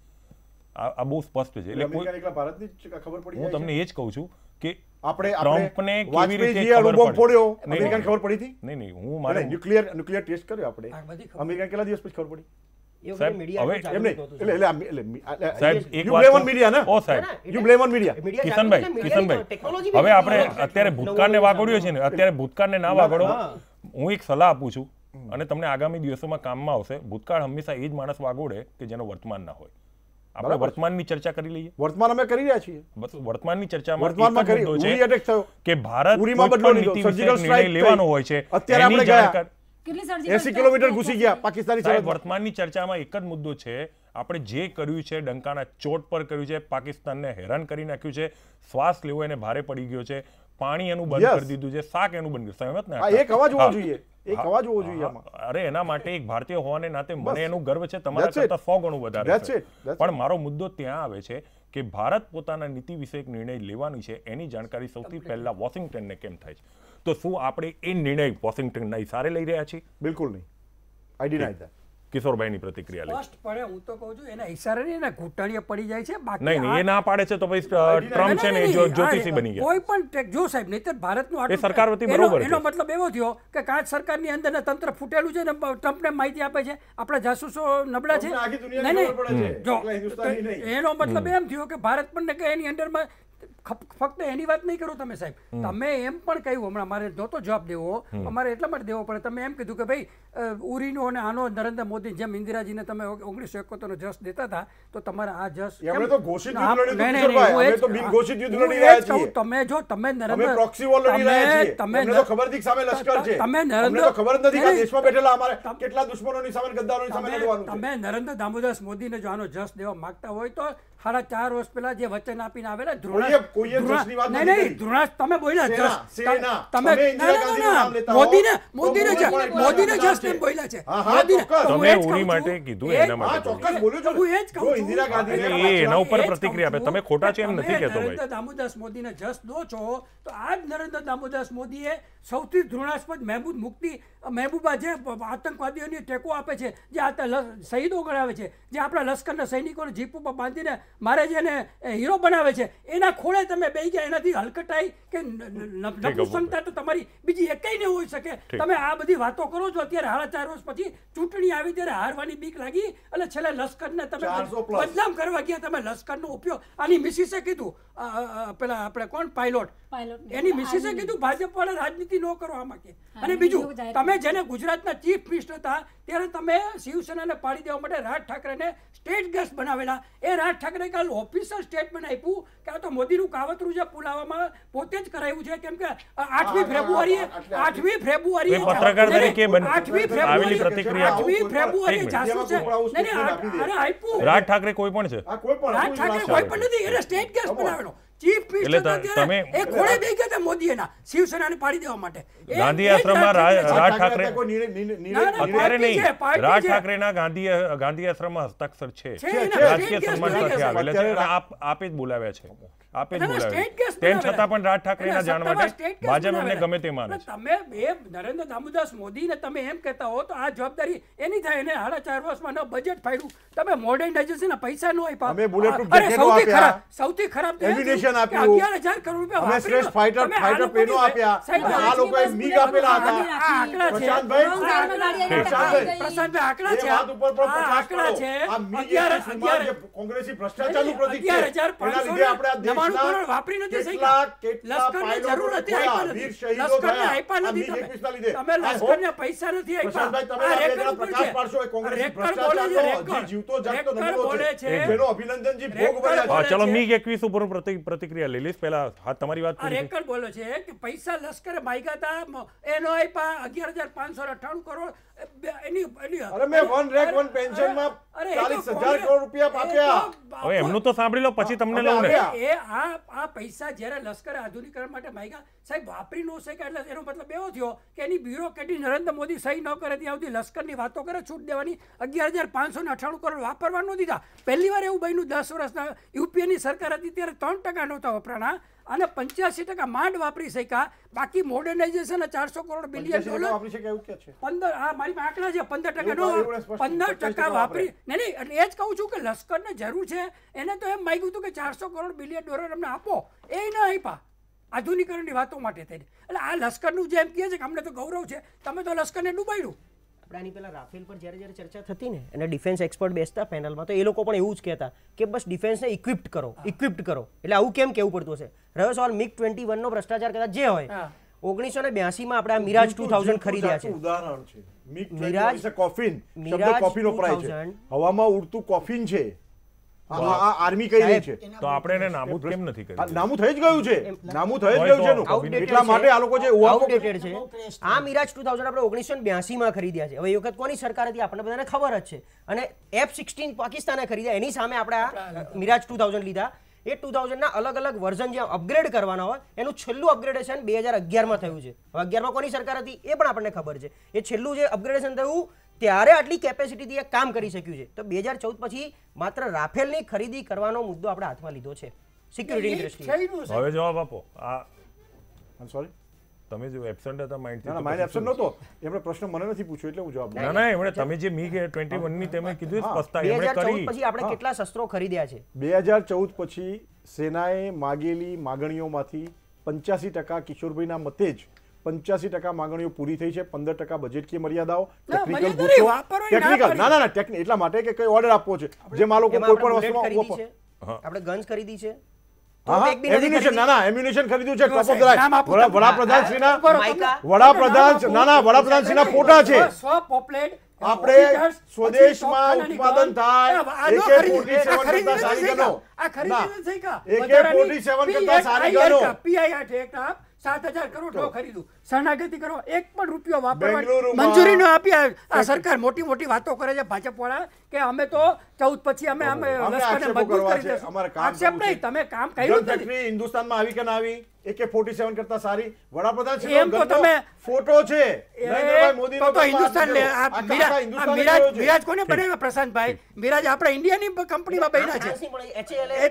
[SPEAKER 1] આ બહુ સ્પષ્ટ છે. એટલે કોઈ
[SPEAKER 2] અમેરિકાને એકલા ભારતની જ ખબર પડી
[SPEAKER 1] હું
[SPEAKER 2] જાય
[SPEAKER 1] તમને એ જ કહું છું કે
[SPEAKER 2] આપણે
[SPEAKER 1] ટ્રમ્પને કેવી રીતે
[SPEAKER 2] વાજપેયીજીએ
[SPEAKER 1] ખબર
[SPEAKER 2] અણુબોમ્બ
[SPEAKER 1] પડી?
[SPEAKER 2] ફોડ્યો,
[SPEAKER 1] નહીં,
[SPEAKER 2] અમેરિકાને
[SPEAKER 1] નહીં.
[SPEAKER 2] ખબર પડી હતી?
[SPEAKER 1] નહીં હું મારે
[SPEAKER 2] ન્યુક્લિયર ટેસ્ટ કર્યો આપણે.
[SPEAKER 4] આ બધી ખબર.
[SPEAKER 2] અમેરિકાને કેટલા દિવસ પછી ખબર પડી?
[SPEAKER 3] એ
[SPEAKER 1] સાહેબ,
[SPEAKER 3] વખતે મીડિયા
[SPEAKER 1] હવે
[SPEAKER 3] એટલું
[SPEAKER 2] એમ
[SPEAKER 3] જાગૃત
[SPEAKER 2] નહીં.
[SPEAKER 3] નહોતું.
[SPEAKER 1] સાહેબ એક
[SPEAKER 2] You
[SPEAKER 1] વાત
[SPEAKER 2] blame on
[SPEAKER 1] કહું?
[SPEAKER 2] media, ને?
[SPEAKER 1] ઓ સાહેબ
[SPEAKER 2] You blame on media.
[SPEAKER 3] Media જાગૃત
[SPEAKER 1] કિશનભાઈ
[SPEAKER 3] એટલે મીડિયાની
[SPEAKER 1] કિશનભાઈ
[SPEAKER 3] ટેકનોલોજી
[SPEAKER 1] હવે
[SPEAKER 3] બી
[SPEAKER 1] આપણે
[SPEAKER 3] નવું
[SPEAKER 1] અત્યારે ભૂતકાળને
[SPEAKER 3] નવું
[SPEAKER 1] વાગોડ્યો છે ને, અત્યારે ભૂતકાળને ના વાગોડો.
[SPEAKER 3] હા.
[SPEAKER 1] હું એક સલાહ આપું છું અને તમને આગામી દિવસોમાં કામમાં આવશે. ભૂતકાળ હંમેશા એ જ માણસ વાગોડે કે જેનો વર્તમાન ના હોય. આપણે
[SPEAKER 2] બરાબર.
[SPEAKER 1] વર્તમાનની ચર્ચા કરી લઈએ.
[SPEAKER 2] વર્તમાન અમે કરી રહ્યા છીએ.
[SPEAKER 1] બસ વર્તમાનની ચર્ચામાં
[SPEAKER 2] વર્તમાનમાં
[SPEAKER 1] એક જ
[SPEAKER 2] કરી
[SPEAKER 1] મુદ્દો
[SPEAKER 2] ઉરી
[SPEAKER 1] છે
[SPEAKER 2] અટેક થયો.
[SPEAKER 1] કે ભારત
[SPEAKER 2] ઉરીમાં
[SPEAKER 1] કોઈ
[SPEAKER 2] બદલો
[SPEAKER 1] પણ
[SPEAKER 2] લીધો.
[SPEAKER 1] નીતિ વિષયક
[SPEAKER 2] સર્જિકલ
[SPEAKER 1] નિર્ણય
[SPEAKER 2] સ્ટ્રાઇક
[SPEAKER 1] લેવાનો
[SPEAKER 2] થઈ.
[SPEAKER 1] હોય છે
[SPEAKER 2] અત્યારે
[SPEAKER 1] એની
[SPEAKER 2] આપણે ગયા.
[SPEAKER 1] જાણકારી
[SPEAKER 6] કેટલી સર્જિકલ
[SPEAKER 2] 80 કિલોમીટર ઘૂસી ગયા પાકિસ્તાની
[SPEAKER 1] સાહેબ
[SPEAKER 2] સરહદમાં.
[SPEAKER 1] વર્તમાનની ચર્ચામાં એક જ મુદ્દો છે, આપણે જે કર્યું છે ડંકાના ચોટ પર કર્યું છે, પાકિસ્તાનને હેરાન કરી નાખ્યું છે, શ્વાસ લેવો એને ભારે પડી ગયો છે, પાણી એનું બંધ
[SPEAKER 2] Yes.
[SPEAKER 1] કરી દીધું છે, શાક એનું બંધ કર્યું. સહમત ને
[SPEAKER 2] આ એક અવાજ હોવો
[SPEAKER 1] હા.
[SPEAKER 2] જોઈએ. એક અવાજ હોવો જોઈએ આમાં.
[SPEAKER 1] અરે એના માટે એક ભારતીય હોવાને નાતે મને એનું ગર્વ છે, તમારા
[SPEAKER 2] That's it.
[SPEAKER 1] કરતા 100 ગણું વધારે
[SPEAKER 2] That's
[SPEAKER 1] છે.
[SPEAKER 2] it. That's
[SPEAKER 1] પણ મારો મુદ્દો ત્યાં આવે છે કે ભારત પોતાના નીતિ વિષયક નિર્ણય લેવાની છે એની જાણકારી સૌથી પહેલા વોશિંગ્ટનને કેમ થાય છે? તો શું આપણે એ નિર્ણય વોશિંગ્ટનના ઇશારે લઈ રહ્યા છીએ?
[SPEAKER 2] બિલકુલ નહીં. આઈ ડિનાય ધેટ.
[SPEAKER 1] કિશોરભાઈની પ્રતિક્રિયા લઈ.
[SPEAKER 4] સ્પષ્ટપણે હું તો કહું છું એના ઇશારે નહીં, એના ઘૂંટણીએ પડી જાય છે. બાકી
[SPEAKER 1] નહીં નહીં, એ ના પાડે છે તો પછી ટ્રમ્પ છે ને જ્યોતિષી બની ગયા.
[SPEAKER 4] કોઈ પણ જો સાહેબ નહીંતર ભારતનું
[SPEAKER 1] એ સરકાર વતી બરોબર છે.
[SPEAKER 4] એનો મતલબ એવો થયો કે કાચ સરકારની અંદરના તંત્ર ફૂટેલું છે ને ટ્રમ્પને માહિતી આપે છે, આપણા જાસૂસો નબળા છે.
[SPEAKER 2] આખી દુનિયાની ખબર પડે છે.
[SPEAKER 4] જો
[SPEAKER 2] એકલા હિન્દુસ્તાની નહીં.
[SPEAKER 4] એનો મતલબ એમ થયો કે ભારત પણ કે એની અંડરમાં ફક્ત એની વાત નહીં કરો તમે સાહેબ, તમે એમ પણ કહ્યું હમણાં મારે નહોતો જવાબ દેવો, અમારે એટલા માટે દેવો પડે. તમે એમ કીધું કે ભાઈ ઉરીનો અને આનો નરેન્દ્ર મોદી જેમ ઇન્દિરાજીને તમે 1971નો જસ દેતા હતા તો તમારે આ જસ
[SPEAKER 2] એમણે તો ઘોષિત યુદ્ધ લડ્યું હતું કિશોરભાઈ, અમે તો બિનઘોષિત યુદ્ધ લડી રહ્યા છીએ.
[SPEAKER 4] તમે જો તમે
[SPEAKER 2] અમે
[SPEAKER 4] નરેન્દ્ર
[SPEAKER 2] પ્રોક્સી વોર લડી રહ્યા છીએ. અમને તો ખબર હતી કે સામે લશ્કર છે. અમને તો ખબર જ નથી કે દેશમાં બેઠેલા અમારે કેટલા દુશ્મનોની સામે, ગદ્દારોની સામે લડવાનું છે.
[SPEAKER 4] તમે નરેન્દ્ર દામોદરદાસ મોદીને જો આનો જસ દેવા માંગતા હોય તો 4.5 વર્ષ પહેલા જે વચન આપીને આવેલા
[SPEAKER 2] કોઈએ જસની વાત નથી કરી.
[SPEAKER 4] ધ્રુણાસ તમે બોલ્યા
[SPEAKER 2] સેના.
[SPEAKER 4] તમે
[SPEAKER 2] ઇન્દિરા ગાંધીનું નામ લેતા હો.
[SPEAKER 4] મોદીને જસ કેમ બોલ્યા છે?
[SPEAKER 2] હા, ચોક્કસ.
[SPEAKER 1] તમે ઉરી માટે કીધું એના
[SPEAKER 2] હા,
[SPEAKER 1] માટે
[SPEAKER 2] ચોક્કસ બોલ્યો છું.
[SPEAKER 4] હું એ જ કહું
[SPEAKER 2] જો
[SPEAKER 4] છું.
[SPEAKER 2] ઇન્દિરા ગાંધીને
[SPEAKER 1] એ એના ઉપર પ્રતિક્રિયા આપે. તમે ખોટા છો એમ નથી કહેતો ભાઈ.
[SPEAKER 4] નરેન્દ્ર દામોદરદાસ મોદીને જસ દો છો તો આ જ નરેન્દ્ર દામોદરદાસ મોદીએ સૌથી ધૃણાસ્પદ મહેબૂબા જે આતંકવાદીઓને ટેકો આપે છે, જે શહીદો ગણાવે છે, જે આપણા લશ્કરના સૈનિકોને જીપ ઉપર બાંધીને મારે જેને હીરો બનાવે છે, એના ખોળે તમે બેસી ગયા. એનાથી હલકટાઈ કે નપુસંગતા તો તમારી બીજી એકેય ન હોઈ શકે. તમે આ બધી વાતો કરો છો અત્યારે 4.5 વર્ષ પછી ચૂંટણી આવી ત્યારે હારવાની બીક લાગી એટલે છેલ્લે લશ્કરને તમે
[SPEAKER 2] 400 plus.
[SPEAKER 4] બદનામ કરવા ગયા. તમે લશ્કરનો ઉપયોગ આની મિસિસે કીધું, પેલા આપણે કોણ પાયલોટ એની મિસિસે કીધું ભાજપ વાળા રાજનીતિ ન કરો આમાં કે. અને બીજું તમે જેને ગુજરાતના ચીફ મિનિસ્ટર હતા ત્યારે તમે શિવસેનાને પાડી દેવા માટે રાજ ઠાકરેને સ્ટેટ ગેસ્ટ બનાવેલા. એ રાજ ઠાકરે કાલ ઓફિશિયલ સ્ટેટમેન્ટ આપ્યું કે આ તો મોદીનું કાવતરું છે પુલાવામાં પોતે જ કરાયું છે, કેમ કે 8મી ફેબ્રુઆરીએ
[SPEAKER 1] પત્રકાર તરીકે
[SPEAKER 4] આવેલી
[SPEAKER 1] પ્રતિક્રિયા
[SPEAKER 4] 8મી ફેબ્રુઆરીએ જાસૂસે આપ્યું.
[SPEAKER 1] રાજ ઠાકરે કોઈ પણ છે?
[SPEAKER 2] આ કોઈ પણ
[SPEAKER 4] રાજ ઠાકરે કોઈ પણ નથી, એને સ્ટેટ ગેસ્ટ બનાવેલો. ચીફ મિનિસ્ટર
[SPEAKER 1] તમે
[SPEAKER 4] એ ખોળે બેસી ગયા હતા મોદી એના શિવસેનાને પાડી દેવા માટે.
[SPEAKER 1] ગાંધી આશ્રમમાં રાજ ઠાકરે
[SPEAKER 2] કોઈ
[SPEAKER 1] અત્યારે નહીં, રાજ ઠાકરેના ગાંધી આશ્રમમાં હસ્તાક્ષર છે, રાજકીય સન્માન સાથે આવેલા છે અને આપે જ બોલાવ્યા છે. આપે જ બોલાવ્યા. તેમ છતાં પણ રાજ ઠાકરેના જાણ માટે ભાજપ એમને ગમે તે માને છે.
[SPEAKER 4] તમે એ નરેન્દ્ર દામોદરદાસ મોદીને તમે એમ કહેતા હો તો આ જવાબદારી એની થાય. એને 4.5 વર્ષમાં ન બજેટ ફાડ્યું, તમે મોડર્નાઇઝેશનના પૈસા નો આપ્યા.
[SPEAKER 2] અમે bulletproof jacket આપ્યા.
[SPEAKER 4] સૌથી ખરાબ
[SPEAKER 2] Ammunition આપ્યું.
[SPEAKER 4] 11,000 કરોડ રૂપિયા
[SPEAKER 2] અમે શ્રેષ્ઠ ફાઇટર પ્લેનો આપ્યા. આ લોકોએ MiG આપેલા હતા.
[SPEAKER 4] પ્રશાંતભાઈ આંકડા છે.
[SPEAKER 2] એ વાત ઉપર પણ
[SPEAKER 4] આ આંકડા છે.
[SPEAKER 2] આ MiG એ સુમાર જે કોંગ્રેસી ભ્રષ્ટાચારનું પ્રતીક છે. એના લીધે આપણે આ
[SPEAKER 4] 11,599
[SPEAKER 2] દેશના
[SPEAKER 4] વાપરી નથી
[SPEAKER 2] કેટલા
[SPEAKER 4] લશ્કરને જરૂર નથી
[SPEAKER 2] પાયલોટો
[SPEAKER 4] આપ્યા
[SPEAKER 2] વીર
[SPEAKER 4] નથી.
[SPEAKER 2] શહીદો
[SPEAKER 4] લશ્કરને
[SPEAKER 2] થયા.
[SPEAKER 4] આપ્યા
[SPEAKER 2] આ
[SPEAKER 4] નથી
[SPEAKER 2] MiG 21 ના લીધે.
[SPEAKER 4] તમે લશ્કરને પૈસા નથી
[SPEAKER 2] પ્રશાંતભાઈ, તમે
[SPEAKER 4] આપ્યા.
[SPEAKER 2] આ બે જણા પ્રકાશ પાડશો એ કોંગ્રેસી ભ્રષ્ટાચારનો હજી જીવતો જાગતો નમૂનો છે. જેનો અભિનંદનજી ભોગ બન્યા છે.
[SPEAKER 1] ચલો MiG 21 ઉપર પ્રતિક્રિયા લઈ લઈશ. પહેલા તમારી વાત
[SPEAKER 4] આ રેકર્ડ બોલે છે કે પૈસા લશ્કરે માંગ્યા હતા, એનો આપ્યા 11,598 કરોડ.
[SPEAKER 2] અરે મેં વન રેક વન પેન્શનમાં 40,000 કરોડ રૂપિયા આપ્યા.
[SPEAKER 1] હવે એમનું તો સાંભળી લો, પછી તમને લઉં ને.
[SPEAKER 4] એ આ પૈસા જ્યારે લશ્કરે આધુનિકરણ માટે માંગ્યા સાહેબ વાપરી ન શકે. એટલે એનો મતલબ એવો થયો કે એની બ્યુરોક્રેટી નરેન્દ્ર મોદી સહી ન કરે ત્યાં સુધી લશ્કરની વાતો કરે છૂટ દેવાની. 11,598 કરોડ વાપરવા ન દીધા. પહેલી વાર એવું બન્યું 10 વર્ષના યુપીએની સરકાર હતી ત્યારે 3% નહોતા વપરાણા અને 85% માંડ વાપરી શક્યા. બાકી મોડર્નાઇઝેશન 400 કરોડ બિલિયન ડોલર
[SPEAKER 2] વાપરી શકે એવું કે છે.
[SPEAKER 4] 15 આ મારી આંકડા છે. 15% વાપરી નહીં. એટલે એ જ કહું છું કે લશ્કરને જરૂર છે. એને તો એમ માંગ્યું હતું કે 400 કરોડ બિલિયન ડોલર અમને આપો, એ ન આપ્યા આધુનિકરણની વાતો માટે થઈને. એટલે આ લશ્કરનું જે એમ કહે છે કે અમને તો ગૌરવ છે, તમે તો લશ્કરને ડૂબાડ્યું.
[SPEAKER 3] આની પહેલા રાફેલ પર જ્યારે ચર્ચા થતી ને અને ડિફેન્સ એક્સપર્ટ બેસતા પેનલમાં તો એ લોકો પણ એવું જ કહેતા કે બસ ડિફેન્સને ઇક્વિપ્ડ કરો. એટલે આવું કેમ કહેવું પડતું હશે? રહ્યો સવાલ MiG-21 નો ભ્રષ્ટાચાર કદાચ જે હોય 1982માં આપણે આ મિરાજ 2000 ખરીદ્યા છે.
[SPEAKER 2] ઉદાહરણ છે મિરાજ કોફિન. શબ્દ કોફીનો પ્રાય છે. હવામાં ઉડતું કોફિન છે. આ આર્મી કહી રહી છે.
[SPEAKER 1] તો આપણે એને નાબૂદ કેમ નથી કર્યું?
[SPEAKER 2] નામું થઈ જ ગયું છે. નામું થઈ જ ગયું છે. એટલા માટે આ લોકો જે
[SPEAKER 3] આઉટડેટેડ છે. આ મિરાજ 2000 આપણે 1982માં ખરીદ્યા છે. હવે એ વખત કોની સરકાર હતી આપણને બધાને ખબર જ છે. અને F-16 પાકિસ્તાને ખરીદ્યા, એની સામે આપણે આ મિરાજ 2000 લીધા. એ 2000ના અલગ અલગ વર્ઝન જે અપગ્રેડ કરવાના હોય એનું છેલ્લું અપગ્રેડેશન 2011માં થયું છે. હવે 11માં કોની સરકાર હતી એ પણ આપણને ખબર છે. એ છેલ્લું જે અપગ્રેડેશન થયું ત્યારે આટલી કેપેસિટીથી એ કામ કરી શક્યું છે. તો 2014 પછી માત્ર રાફેલની ખરીદી કરવાનો મુદ્દો આપણે હાથમાં લીધો છે સિક્યુરિટીની દ્રષ્ટિએ.
[SPEAKER 1] હવે જવાબ આપો.
[SPEAKER 2] સોરી,
[SPEAKER 1] તમે જો એબ્સન્ટ હતા માઇન્ડ
[SPEAKER 2] ના માઇન્ડ એબ્સન્ટ નહોતો. એમણે પ્રશ્ન મને નથી પૂછ્યો એટલે હું જવાબ
[SPEAKER 1] ના એમણે તમે જે MiG 21 ની તેમણે કીધું સ્પષ્ટતા એમણે
[SPEAKER 3] 2014
[SPEAKER 1] કરી.
[SPEAKER 3] પછી આપણે કેટલા શસ્ત્રો ખરીદ્યા છે?
[SPEAKER 2] 2014 પછી સેનાએ માગેલી માગણીઓમાંથી 85% કિશોરભાઈના મતે જ 85% માંગણીઓ પૂરી થઈ છે. 15% બજેટકીય મર્યાદાઓ, ટેકનિકલ ના એટલા માટે કે કઈ ઓર્ડર આપવો છે જે માલો કોઈ પણ વસ્તુમાં
[SPEAKER 3] આપણે ગન્સ ખરીદી છે,
[SPEAKER 2] એમ્યુનિશન ખરીદ્યું છે. ટોપ ઓફ ધ લાઇન વડાપ્રધાન શ્રીના ફોટા છે. આપણે સ્વદેશમાં ઉત્પાદન થાય AK-47 કરતા સારી ગણો. AK-47 કરતા સારી ગણો.
[SPEAKER 4] PI-8 7,000 કરોડ નો ખરીદું, શરણાગતિ કરો, એક પણ રૂપિયો વાપરવાની મંજૂરી ન આપી. આ સરકાર મોટી મોટી વાતો કરે છે ભાજપ વાળા કે અમે તો 14 પછી અમે લશ્કરને મજબૂત કરી દેશું. આક્ષેપ નહીં, તમે કામ કર્યું
[SPEAKER 2] નથી. હિન્દુસ્તાનમાં આવી કે ના આવી? AK-47 કરતા સારી વડાપ્રધાન
[SPEAKER 4] એમ તો તમે
[SPEAKER 2] ફોટો છે નરેન્દ્રભાઈ મોદીનો.
[SPEAKER 4] તો હિન્દુસ્તાન મિરાજ કોને બનાવ્યા? પ્રશાંતભાઈ મિરાજ આપણે ઇન્ડિયાની કંપનીમાં બન્યા છે.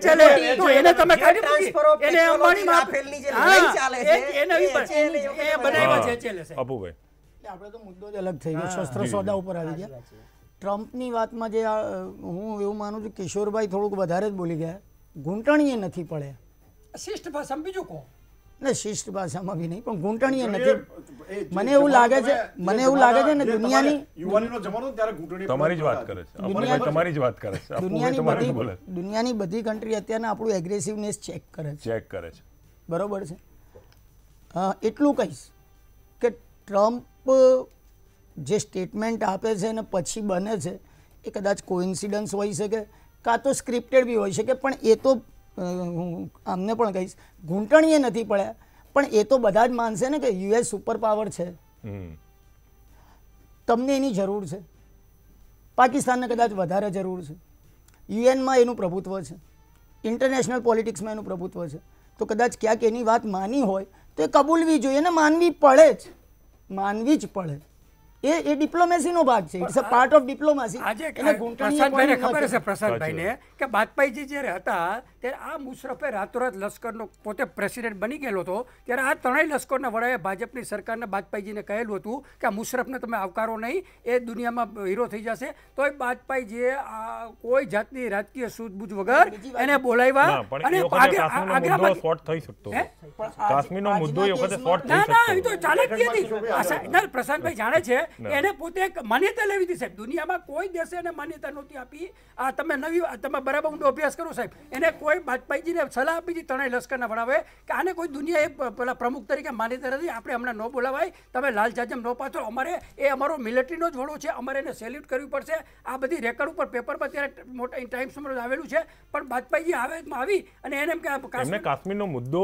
[SPEAKER 4] HLA તો એને તમે કાઢી મૂકી, એને અંબાણીમાં બનાવ્યા છે HLA.
[SPEAKER 1] અપુભાઈ
[SPEAKER 5] આપણે તો મુદ્દો જ અલગ થઈ ગયો, શસ્ત્ર સોદા ઉપર આવી ગયા. ટ્રમ્પની વાતમાં જે હું એવું માનું છું કિશોરભાઈ થોડુંક વધારે જ બોલી ગયા. ઘૂંટણીએ નથી પડે.
[SPEAKER 4] શિષ્ટ ભાષામાં બીજું કહો
[SPEAKER 5] ને, શિષ્ટ ભાષામાં બી નહીં પણ ઘૂંટણીએ નથી. મને એવું લાગે છે ને દુનિયાની
[SPEAKER 2] યુવાનીનો જમાનો ત્યારે ઘૂંટણી
[SPEAKER 1] તમારી જ વાત કરે છે. અમરભાઈ તમારી જ વાત કરે છે.
[SPEAKER 5] દુનિયાની બધી કન્ટ્રી અત્યારે આપણું એગ્રેસિવનેસ ચેક કરે
[SPEAKER 1] છે.
[SPEAKER 5] બરોબર છે. એટલું કહીશ કે ટ્રમ્પ જે સ્ટેટમેન્ટ આપે છે ને પછી બને છે એ કદાચ કોઇન્સિડન્સ હોઈ શકે, કાં તો સ્ક્રિપ્ટેડ બી હોઈ શકે. પણ એ તો હું આમને પણ કહીશ ઘૂંટણીએ નથી પડ્યા. પણ એ તો બધા જ માનશે ને કે US સુપર પાવર છે, તમને એની જરૂર છે. પાકિસ્તાનને કદાચ વધારે જરૂર છે. UN-માં એનું પ્રભુત્વ છે, ઇન્ટરનેશનલ પોલિટિક્સમાં એનું પ્રભુત્વ છે. તો કદાચ ક્યાંક એની વાત માની હોય તો એ કબૂલવી જોઈએ ને માનવી જ પડે. એ ડિપ્લોમેસીનો ભાગ છે. It's a part of diplomacy.
[SPEAKER 4] આજે પ્રશાંતભાઈને ખબર છે પ્રશાંતભાઈને કે વાજપેયીજી જ્યારે હતા ત્યારે આ મુશરફે રાતોરાત લશ્કરનો પોતે પ્રેસિડેન્ટ બની ગયેલો હતો ત્યારે આ ત્રણેય લશ્કરના વડાએ ભાજપની સરકારને વાજપેયીજીને કહેલું હતું કે આ મુશરફને તમે આવકારો નહીં, એ દુનિયામાં હીરો થઈ જશે. તો એ વાજપેયીજીએ કોઈ જાતની રાજકીય સૂઝબૂઝ વગર એને બોલાવ્યા અને
[SPEAKER 1] આગ્રામાં થઈ શકતો કાશ્મીરનો મુદ્દો એ વખતે શોર્ટ થઈ શકતો.
[SPEAKER 4] ના, એ તો ચાલાકી હતી. પ્રશાંતભાઈ જાણે છે એને પોતે એક માન્યતા લેવી હતી સાહેબ. દુનિયામાં કોઈ દેશે એને માન્યતા નહોતી આપી. આ તમે બરાબર ઊંડો અભ્યાસ કરો સાહેબ. એને કોઈ વાજપેયીજીને સલાહ આપી હતી ત્રણેય લશ્કરના વડાઓએ કે આને કોઈ દુનિયાએ પેલા પ્રમુખ તરીકે માન્યતા નથી, આપણે હમણાં ન બોલાવાય, તમે લાલ જાજમ ન પાથરો. અમારો મિલિટરીનો જ વડો છે, અમારે એને સેલ્યુટ કરવી પડશે. આ બધી રેકોર્ડ ઉપર પેપરમાં ત્યારે મોટા ટાઈમ્સમાં આવેલું છે. પણ વાજપેયીજી આવી અને એને એમ કે
[SPEAKER 1] કાશ્મીરનો મુદ્દો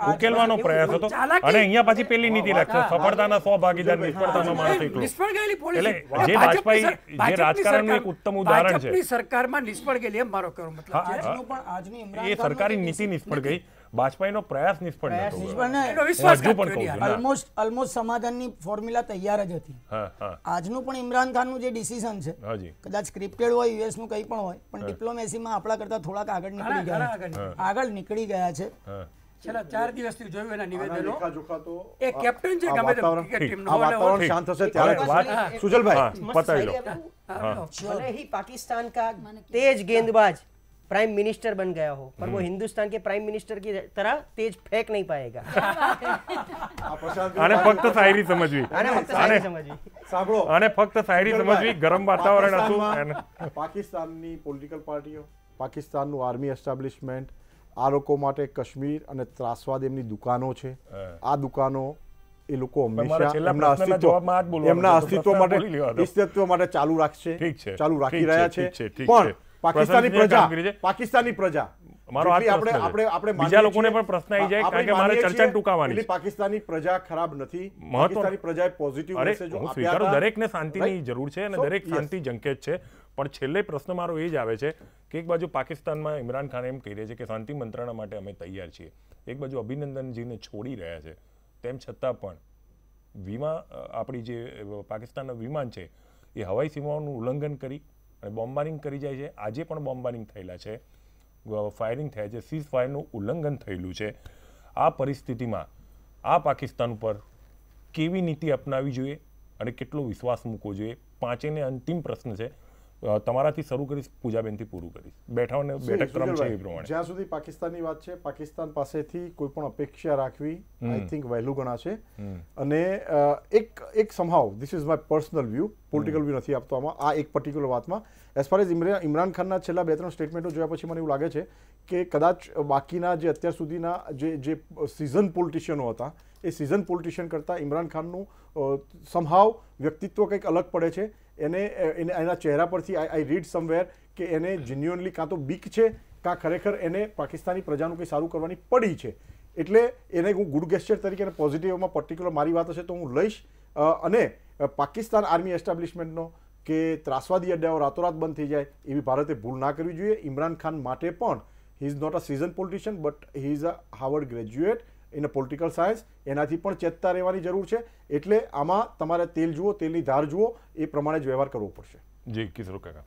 [SPEAKER 1] ઉકેલવાનો પ્રયાસ હતો. અને અહીંયા પાછી પેલી નીતિ રાખશે સફળતાના 100 ભાગીદાર નિષ્ફળતાનો માણસ એકલો.
[SPEAKER 4] નિષ્ફળ ગયેલી પોલિસી
[SPEAKER 1] એટલે જે વાજપેયી જે રાજકારણનું એક ઉત્તમ ઉદાહરણ છે.
[SPEAKER 4] ભાજપની સરકારમાં નિષ્ફળ ગયેલી એમ મારો કહેવાનો મતલબ છે.
[SPEAKER 1] એ સરકારી નીતિ નિષ્ફળ ગઈ, વાજપેયીનો પ્રયાસ નિષ્ફળ
[SPEAKER 5] ઓલમોસ્ટ સમાધાનની ફોર્મ્યુલા તૈયાર જ હતી. આજનું પણ ઇમરાન ખાનનું જે ડિસિઝન છે કદાચ સ્ક્રિપ્ટેડ હોય, US નું કંઈ પણ હોય, પણ ડિપ્લોમેસીમાં આપણા કરતા થોડાક આગળ નીકળી ગયા છે.
[SPEAKER 4] છેલ્લા 4 દિવસથી જોયું એના નિવેદનો. એ કેપ્ટન છે ગમે તે ક્રિકેટ ટીમનો.
[SPEAKER 2] વાતાવરણ શાંત થશે ત્યારે વાત સુજલભાઈ
[SPEAKER 1] પતાવી લો.
[SPEAKER 3] भले ही पाकिस्तान का तेज गेंदबाज प्राइम मिनिस्टर बन गया हो पर वो हिंदुस्तान के प्राइम मिनिस्टर की तरह तेज फेंक नहीं पाएगा.
[SPEAKER 1] आने फक्त शायरी समझवी, आने फक्त शायरी समझवी. गरम वातावरण હતું.
[SPEAKER 2] પાકિસ્તાનની પોલિટિકલ પાર્ટીઓ, પાકિસ્તાનનું આર્મી એસ્ટાબ્લિશમેન્ટ, આ લોકો માટે કાશ્મીર અને ત્રાસવાદ એમની દુકાનો છે. આ દુકાનો એ લોકો હંમેશા એમના અસ્તિત્વ માટે ચાલુ રાખશે, ચાલુ રાખી રહ્યા છે. પણ પાકિસ્તાની પ્રજા
[SPEAKER 1] મારો આ
[SPEAKER 2] જેટલી
[SPEAKER 1] પ્રશ્ન છે.
[SPEAKER 2] આપણે આપણે
[SPEAKER 1] બીજા લોકોને પણ પ્રશ્ન આવી જાય કારણ કે મારે ચર્ચા ટૂંકાવાની છે.
[SPEAKER 2] પાકિસ્તાની પ્રજા ખરાબ નથી, પાકિસ્તાની પ્રજાએ પોઝિટિવ
[SPEAKER 1] અરે
[SPEAKER 2] મેસેજો
[SPEAKER 1] હું
[SPEAKER 2] આપ્યા
[SPEAKER 1] સ્વીકારું,
[SPEAKER 2] હતા.
[SPEAKER 1] દરેકને શાંતિની
[SPEAKER 2] Right?
[SPEAKER 1] જરૂર છે અને
[SPEAKER 2] So,
[SPEAKER 1] દરેક
[SPEAKER 2] yes.
[SPEAKER 1] શાંતિ જંકેત છે, પણ છેલ્લે પ્રશ્ન મારો એ જ આવે છે કે એક બાજુ પાકિસ્તાનમાં ઇમરાન ખાન એમ કહી રહ્યા છે કે શાંતિ મંત્રણા માટે અમે તૈયાર છીએ, એક બાજુ અભિનંદનજીને છોડી રહ્યા છે, તેમ છતાં પણ આપણી જે પાકિસ્તાનના વિમાન છે એ હવાઈ સીમાઓનું ઉલ્લંઘન કરી અને બોમ્બારિંગ કરી જાય છે. આજે પણ બોમ્બારિંગ થયેલા છે, ફાયરિંગ થયા છે, સીઝ ફાયરનું ઉલ્લંઘન થયેલું છે. આ પરિસ્થિતિમાં આ પાકિસ્તાન ઉપર કેવી નીતિ અપનાવવી જોઈએ અને કેટલો વિશ્વાસ મૂકવો જોઈએ? પાંચેને અંતિમ પ્રશ્ન છે, તમારાથી શરૂ કરીશ, પૂજાબેનથી પૂરું કરીશ. બેઠક ક્રમ છે એ પ્રમાણે.
[SPEAKER 2] જ્યાં સુધી પાકિસ્તાનની વાત છે, પાકિસ્તાન પાસેથી કોઈ પણ અપેક્ષા રાખવી આઈ થિંક વહેલું ગણાશે. અને એક somehow this is my personal view, political view નથી આપતો આમાં, આ એક પર્ટિક્યુલર વાતમાં. એઝ ફાર એઝ ઇમરાન ખાનના છેલ્લા 2-3 સ્ટેટમેન્ટો જોયા પછી મને એવું લાગે છે કે કદાચ બાકીના જે અત્યાર સુધીના જે સિઝન પોલિટિશિયનો હતા એ સિઝન પોલિટિશિયન કરતાં ઇમરાન ખાનનું સમહાવ વ્યક્તિત્વ કંઈક અલગ પડે છે. એના ચહેરા પરથી આઈ રીડ સમવેર કે એને જેન્યુઅનલી કાં તો બીક છે કાં ખરેખર એને પાકિસ્તાની પ્રજાનું કંઈ સારું કરવાની પડી છે. એટલે એને હું ગુડ ગેસ્ચર તરીકે અને પોઝિટિવમાં પર્ટિક્યુલર મારી વાત હશે તો હું લઈશ. અને પાકિસ્તાન આર્મી એસ્ટાબ્લિશમેન્ટનો કે ત્રાસવાદી અડ્ડાઓ રાતોરાત બંધ થઈ જાય એવી ભારતે ભૂલ ના કરવી જોઈએ. ઇમરાન ખાન માટે પણ he is not a season politician but he is a Harvard graduate in a political science. એનાથી પણ ચેતતા રહેવાની જરૂર છે. એટલે આમાં તમારે તેલ જુઓ, તેલની ધાર જુઓ, એ પ્રમાણે જ વ્યવહાર કરવો પડશે.
[SPEAKER 1] જી કિશોર કાકા.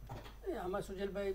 [SPEAKER 4] આમાં સુજલભાઈ,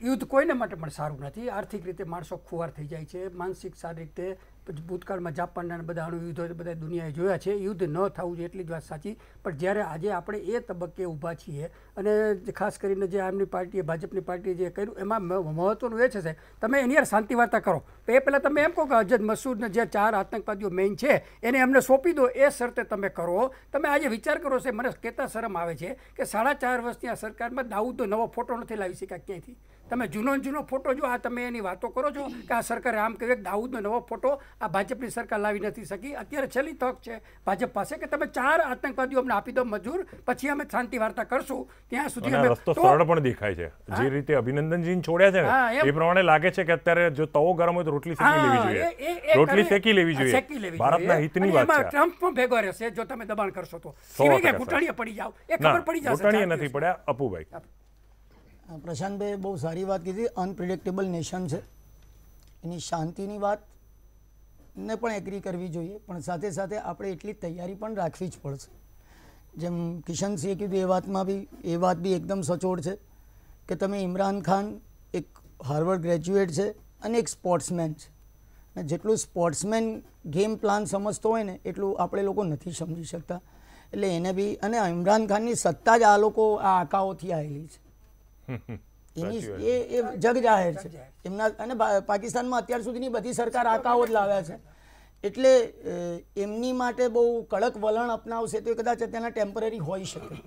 [SPEAKER 4] યુદ્ધ કોઈને માટે પણ સારું નથી. આર્થિક રીતે માણસો ખુવાર થઈ જાય છે, માનસિક શારીરિક રીતે. ભૂતકાળમાં જાપાનના બધા અણુ યુદ્ધો બધા દુનિયાએ જોયા છે. યુદ્ધ ન થવું જોઈએ એટલી જ વાત સાચી. પણ જ્યારે આજે આપણે એ તબક્કે ઊભા છીએ અને ખાસ કરીને જે આમની પાર્ટીએ, ભાજપની પાર્ટીએ જે કર્યું એમાં મહત્વનું એ છે સાહેબ, તમે એની યાર શાંતિ વાર્તા કરો. એ પહેલાં તમે એમ કહો કે અજદ મસૂદને જે 4 આતંકવાદીઓ મેઇન છે એને અમને સોંપી દો, એ શરતે તમે કરો. તમે આજે વિચાર કરો છો, મને કહેતા શરમ આવે છે કે 4.5 વર્ષની આ સરકારમાં દાઉદનો નવો ફોટો નથી લાવી શક્યા ક્યાંયથી. તમે જૂનો ફોટો જો, આ તમે એની વાતો કરો છો કે આ સરકારે આમ કહ્યું, દાઉદનો નવો ફોટો આ ભાજપની સરકાર લાવી નથી શકી. અત્યારે છેલ્લી તક છે ભાજપ પાસે કે તમે 4 આતંકવાદીઓ અમને આપી દો મજૂર, પછી અમે શાંતિ વાર્તા કરશું. ત્યાં સુધી અમે
[SPEAKER 1] રસ્તો સરળ પણ દેખાય છે. જે રીતે અભિનંદનજીને છોડ્યા છે ને એ પ્રમાણે લાગે છે કે અત્યારે જો તવો ગરમ હોય તો રોટલી શેકી લેવી જોઈએ. રોટલી શેકી લેવી જોઈએ. ભારતના હિતની વાત છે.
[SPEAKER 4] ટ્રમ્પ પણ ભેગો રહેશે જો તમે દબાણ કરશો તો. સિવાય કે ઘૂંટણીએ પડી જાવ, એ ખબર પડી જશે.
[SPEAKER 1] ઘૂંટણીએ નથી પડ્યા. અપુભાઈ.
[SPEAKER 5] પ્રશાંતભાઈ બહુ સારી વાત કીધી. અનપ્રિડિક્ટેબલ નેશન છે, એની શાંતિની વાત ને પણ એગ્રી કરવી જોઈએ, પણ સાથે સાથે આપણે એટલી તૈયારી પણ રાખવી જ પડશે. જેમ કિશનસિંહે કીધું એ વાત બી એકદમ સચોટ છે કે તમે ઇમરાન ખાન એક હાર્વર્ડ ગ્રેજ્યુએટ છે અને એક સ્પોર્ટ્સમેન છે. અને જેટલું સ્પોર્ટ્સમેન ગેમ પ્લાન સમજતો હોય ને એટલું આપણે લોકો નથી સમજી શકતા. એટલે એને બી, અને ઇમરાન ખાનની સત્તા જ આ લોકો આ આંકાઓથી આવેલી છે. એની એ જગ જાહેર છે એમના. અને પાકિસ્તાનમાં અત્યાર સુધીની બધી સરકાર આંકાઓ જ લાવ્યા છે. એટલે એમની માટે બહુ કડક વલણ અપનાવશે તો કદાચ અત્યારના ટેમ્પરરી હોઈ શકે.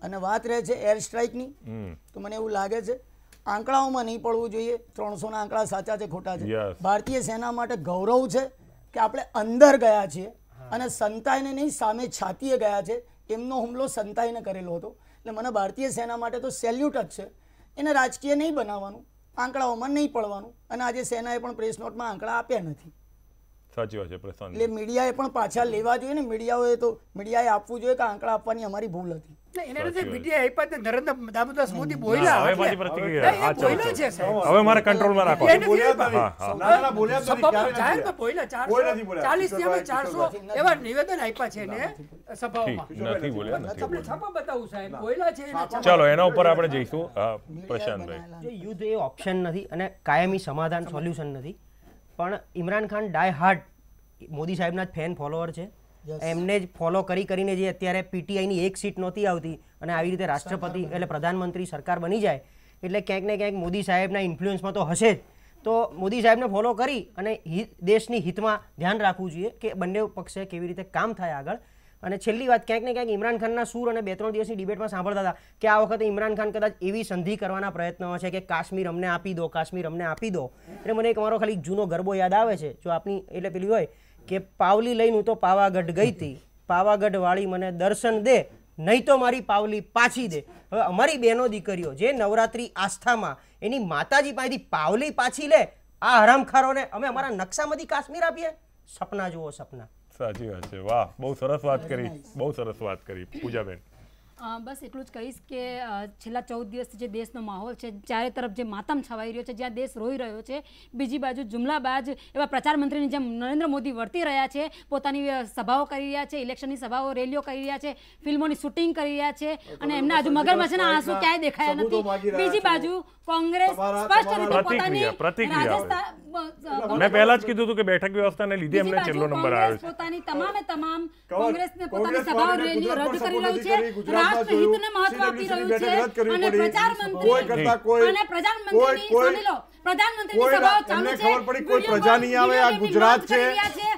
[SPEAKER 5] અને વાત રહે છે એર સ્ટ્રાઇકની, તો મને એવું લાગે છે આંકડાઓમાં નહીં પડવું જોઈએ. 300ના આંકડા સાચા છે ખોટા છે? ભારતીય સેના માટે ગૌરવ છે કે આપણે અંદર ગયા છીએ અને સંતાઈને નહીં, સામે છાતીએ ગયા છે. એમનો હુમલો સંતાઈને કરેલો હતો. એટલે મને ભારતીય સેના માટે તો સેલ્યુટ જ છે. એને રાજકીય નહીં બનાવવાનું, આંકડાઓમાં નહીં પડવાનું. અને આજે સેનાએ પણ પ્રેસ નોટમાં આંકડા આપ્યા નથી.
[SPEAKER 1] સાચી વાત છે પ્રશાંત.
[SPEAKER 5] એટલે મીડિયાએ પણ પાછા લેવા જોઈએ ને. મીડિયાએ આપવું જોઈએ કે આંકડા આપવાની અમારી ભૂલ હતી.
[SPEAKER 1] હવે મારે કંટ્રોલમાં રાખો. ચાલો એના ઉપર આપણે જઈશું. પ્રશાંતભાઈ,
[SPEAKER 3] યુદ્ધ એ ઓપ્શન નથી અને કાયમી સમાધાન સોલ્યુશન નથી. પણ ઇમરાન ખાન ડાય હાર્ડ મોદી સાહેબના જ ફેન ફોલોઅર છે. એમને જ ફોલો કરીને જે અત્યારે પીટીઆઈની એક સીટ નહોતી આવતી અને આવી રીતે રાષ્ટ્રપતિ એટલે પ્રધાનમંત્રી સરકાર બની જાય એટલે ક્યાંક ને ક્યાંક મોદી સાહેબના ઇન્ફ્લુઅન્સમાં તો હશે જ. તો મોદી સાહેબને ફોલો કરી અને દેશની હિતમાં ધ્યાન રાખવું જોઈએ કે બંને પક્ષે કેવી રીતે કામ થાય આગળ. અને છેલ્લી વાત, ક્યાંક ને ક્યાંક ઇમરાન ખાનના સૂર અને 2-3 દિવસની ડિબેટમાં સાંભળતા હતા કે આ વખતે ઇમરાન ખાન કદાચ એવી સંધિ કરવાના પ્રયત્નો છે કે કાશ્મીર અમને આપી દો, કાશ્મીર અમને આપી દો. એટલે મને એક મારો ખાલી જૂનો ગરબો યાદ આવે છે. જો આપની એટલે પેલી હોય કે પાવલી લઈને હું તો પાવાગઢ ગઈ હતી, પાવાગઢ વાળી મને દર્શન દે, નહીં તો મારી પાવલી પાછી દે. હવે અમારી બહેનો દીકરીઓ જે નવરાત્રી આસ્થામાં એની માતાજી પાસેથી પાવલી પાછી લે, આ હરામખારોને અમે અમારા નકશામાંથી કાશ્મીર આપીએ? સપના જુઓ, સપના.
[SPEAKER 1] સાચી વાત છે. વાહ, બહુ સરસ વાત કરી, બહુ સરસ વાત કરી પૂજાબેન.
[SPEAKER 6] બસ એટલું જ કહીશ કે છેલ્લા 14 દિવસથી જે દેશનો માહોલ છે, ચારે તરફ જે માતમ છવાઈ રહ્યો છે, જ્યાં દેશ રોઈ રહ્યો છે, બીજી બાજુ જુમલાબાજ એવા પ્રચાર મંત્રીની જેમ નરેન્દ્ર મોદી વર્તી રહ્યા છે, પોતાની સભાઓ કરી રહ્યા છે, ઇલેક્શનની સભાઓ રેલીઓ કરી રહ્યા છે, ફિલ્મોની શૂટિંગ કરી રહ્યા છે, અને એમના આજુ મગરમચ્છના આંસુ ક્યાંય દેખાયા નથી. બીજી બાજુ કોંગ્રેસ સ્પષ્ટ રીતે પોતાની
[SPEAKER 1] મેં પહેલા જ કીધું હતું કે બેઠક વ્યવસ્થાને લીધે એમને છેલ્લો નંબર આવ્યો છે.
[SPEAKER 6] પોતાની તમામ કોંગ્રેસને પોતાની સભાઓ રેલીઓ રદ કરી રહ્યું છે, રાષ્ટ્રહિતને મહત્વ આપી રહ્યું છે, અને પ્રચાર મંત્રી અને પ્રધાનમંત્રીની સામે લો, પ્રધાનમંત્રીની સભાઓ ચાલુ છે,
[SPEAKER 2] ખબર પડી કોઈ પ્રજા નહીં આવે. આ ગુજરાત છે,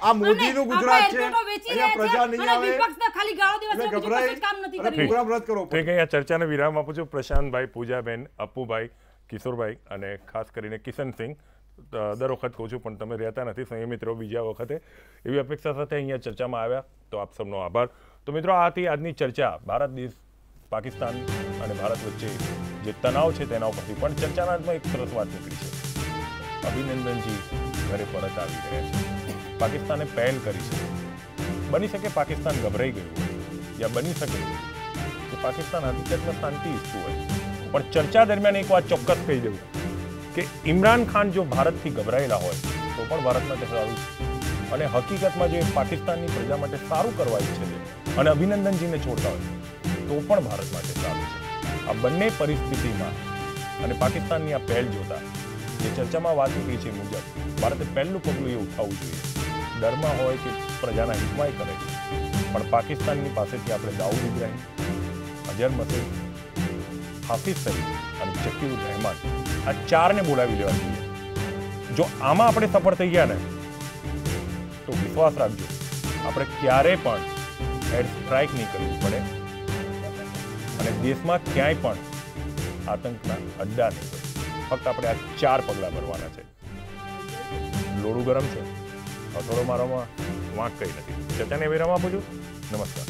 [SPEAKER 2] આ મોદીનું ગુજરાત છે, અહીંયા પ્રજા નહીં આવે.
[SPEAKER 6] વિપક્ષને ખાલી ગાળો દિવસ બીજું કામ નથી કરી રહ્યું.
[SPEAKER 2] પ્રોગ્રામ રદ કરો.
[SPEAKER 1] તો અહીંયા ચર્ચાને વિરામ આપું છું. પ્રશાંતભાઈ, પૂજાબેન, અપ્પુભાઈ, કિશોરભાઈ અને ખાસ કરીને કિશનસિંહ, દર વખત કહું છું પણ તમે રહેતા નથી, સંયમિત રહો બીજા વખતે, એવી અપેક્ષા સાથે અહીંયા ચર્ચામાં આવ્યા. તો આપ સૌનો આભાર. તો મિત્રો, આ હતી આજની ચર્ચા ભારત દેશ, પાકિસ્તાન અને ભારત વચ્ચે જે તણાવ છે તેના ઉપરથી. પણ ચર્ચાના અંતમાં એક સરસ વાત નીકળી છે. અભિનંદનજી ઘરે પરત આવી રહ્યા છે. પાકિસ્તાને પહેલ કરી છે. બની શકે પાકિસ્તાન ગભરાઈ ગયું, યા બની શકે કે પાકિસ્તાન હકીકતમાં શાંતિ ઈચ્છતું હોય. પણ ચર્ચા દરમિયાન એક વાત ચોક્કસ કહી દઉં કે ઇમરાન ખાન જો ભારતથી ગભરાયેલા હોય તો પણ ભારત માટે સારું છે, અને હકીકતમાં જે પાકિસ્તાનની પ્રજા માટે સારું કરવા ઈચ્છે છે અને અભિનંદનજીને છોડતા હોય તો પણ ભારત માટે સારું છે. આ બંને પરિસ્થિતિમાં અને પાકિસ્તાનની આ પહેલ જોતા જે ચર્ચામાં વાત નીકળી છે મુજબ ભારતે પહેલું પગલું એ ઉઠાવવું જોઈએ, ડરમાં હોય કે પ્રજાના હિતમાં કરે, પણ પાકિસ્તાનની પાસેથી આપણે દાઉદ ઇબ્રાહિમ, અઝહર મસૂદ, હાફિઝ સઈદ અને ઝકીઉર રહેમાન આ ચારને બોલાવી લેવા જોઈએ. જો આમાં આપણે સફળ થઈ ગયા ને તો વિશ્વાસ રાખજો, આપણે ક્યારે પણ એર સ્ટ્રાઇક નહીં કરવી પડે અને દેશમાં ક્યાંય પણ આતંકના અડ્ડા નહીં પડે. ફક્ત આપણે આ 4 પગલાં ભરવાના છે. લોડું ગરમ છે, હથોડો મારવામાં વાંક કંઈ નથી. ચર્ચાને વિરામ આપું છું. નમસ્કાર.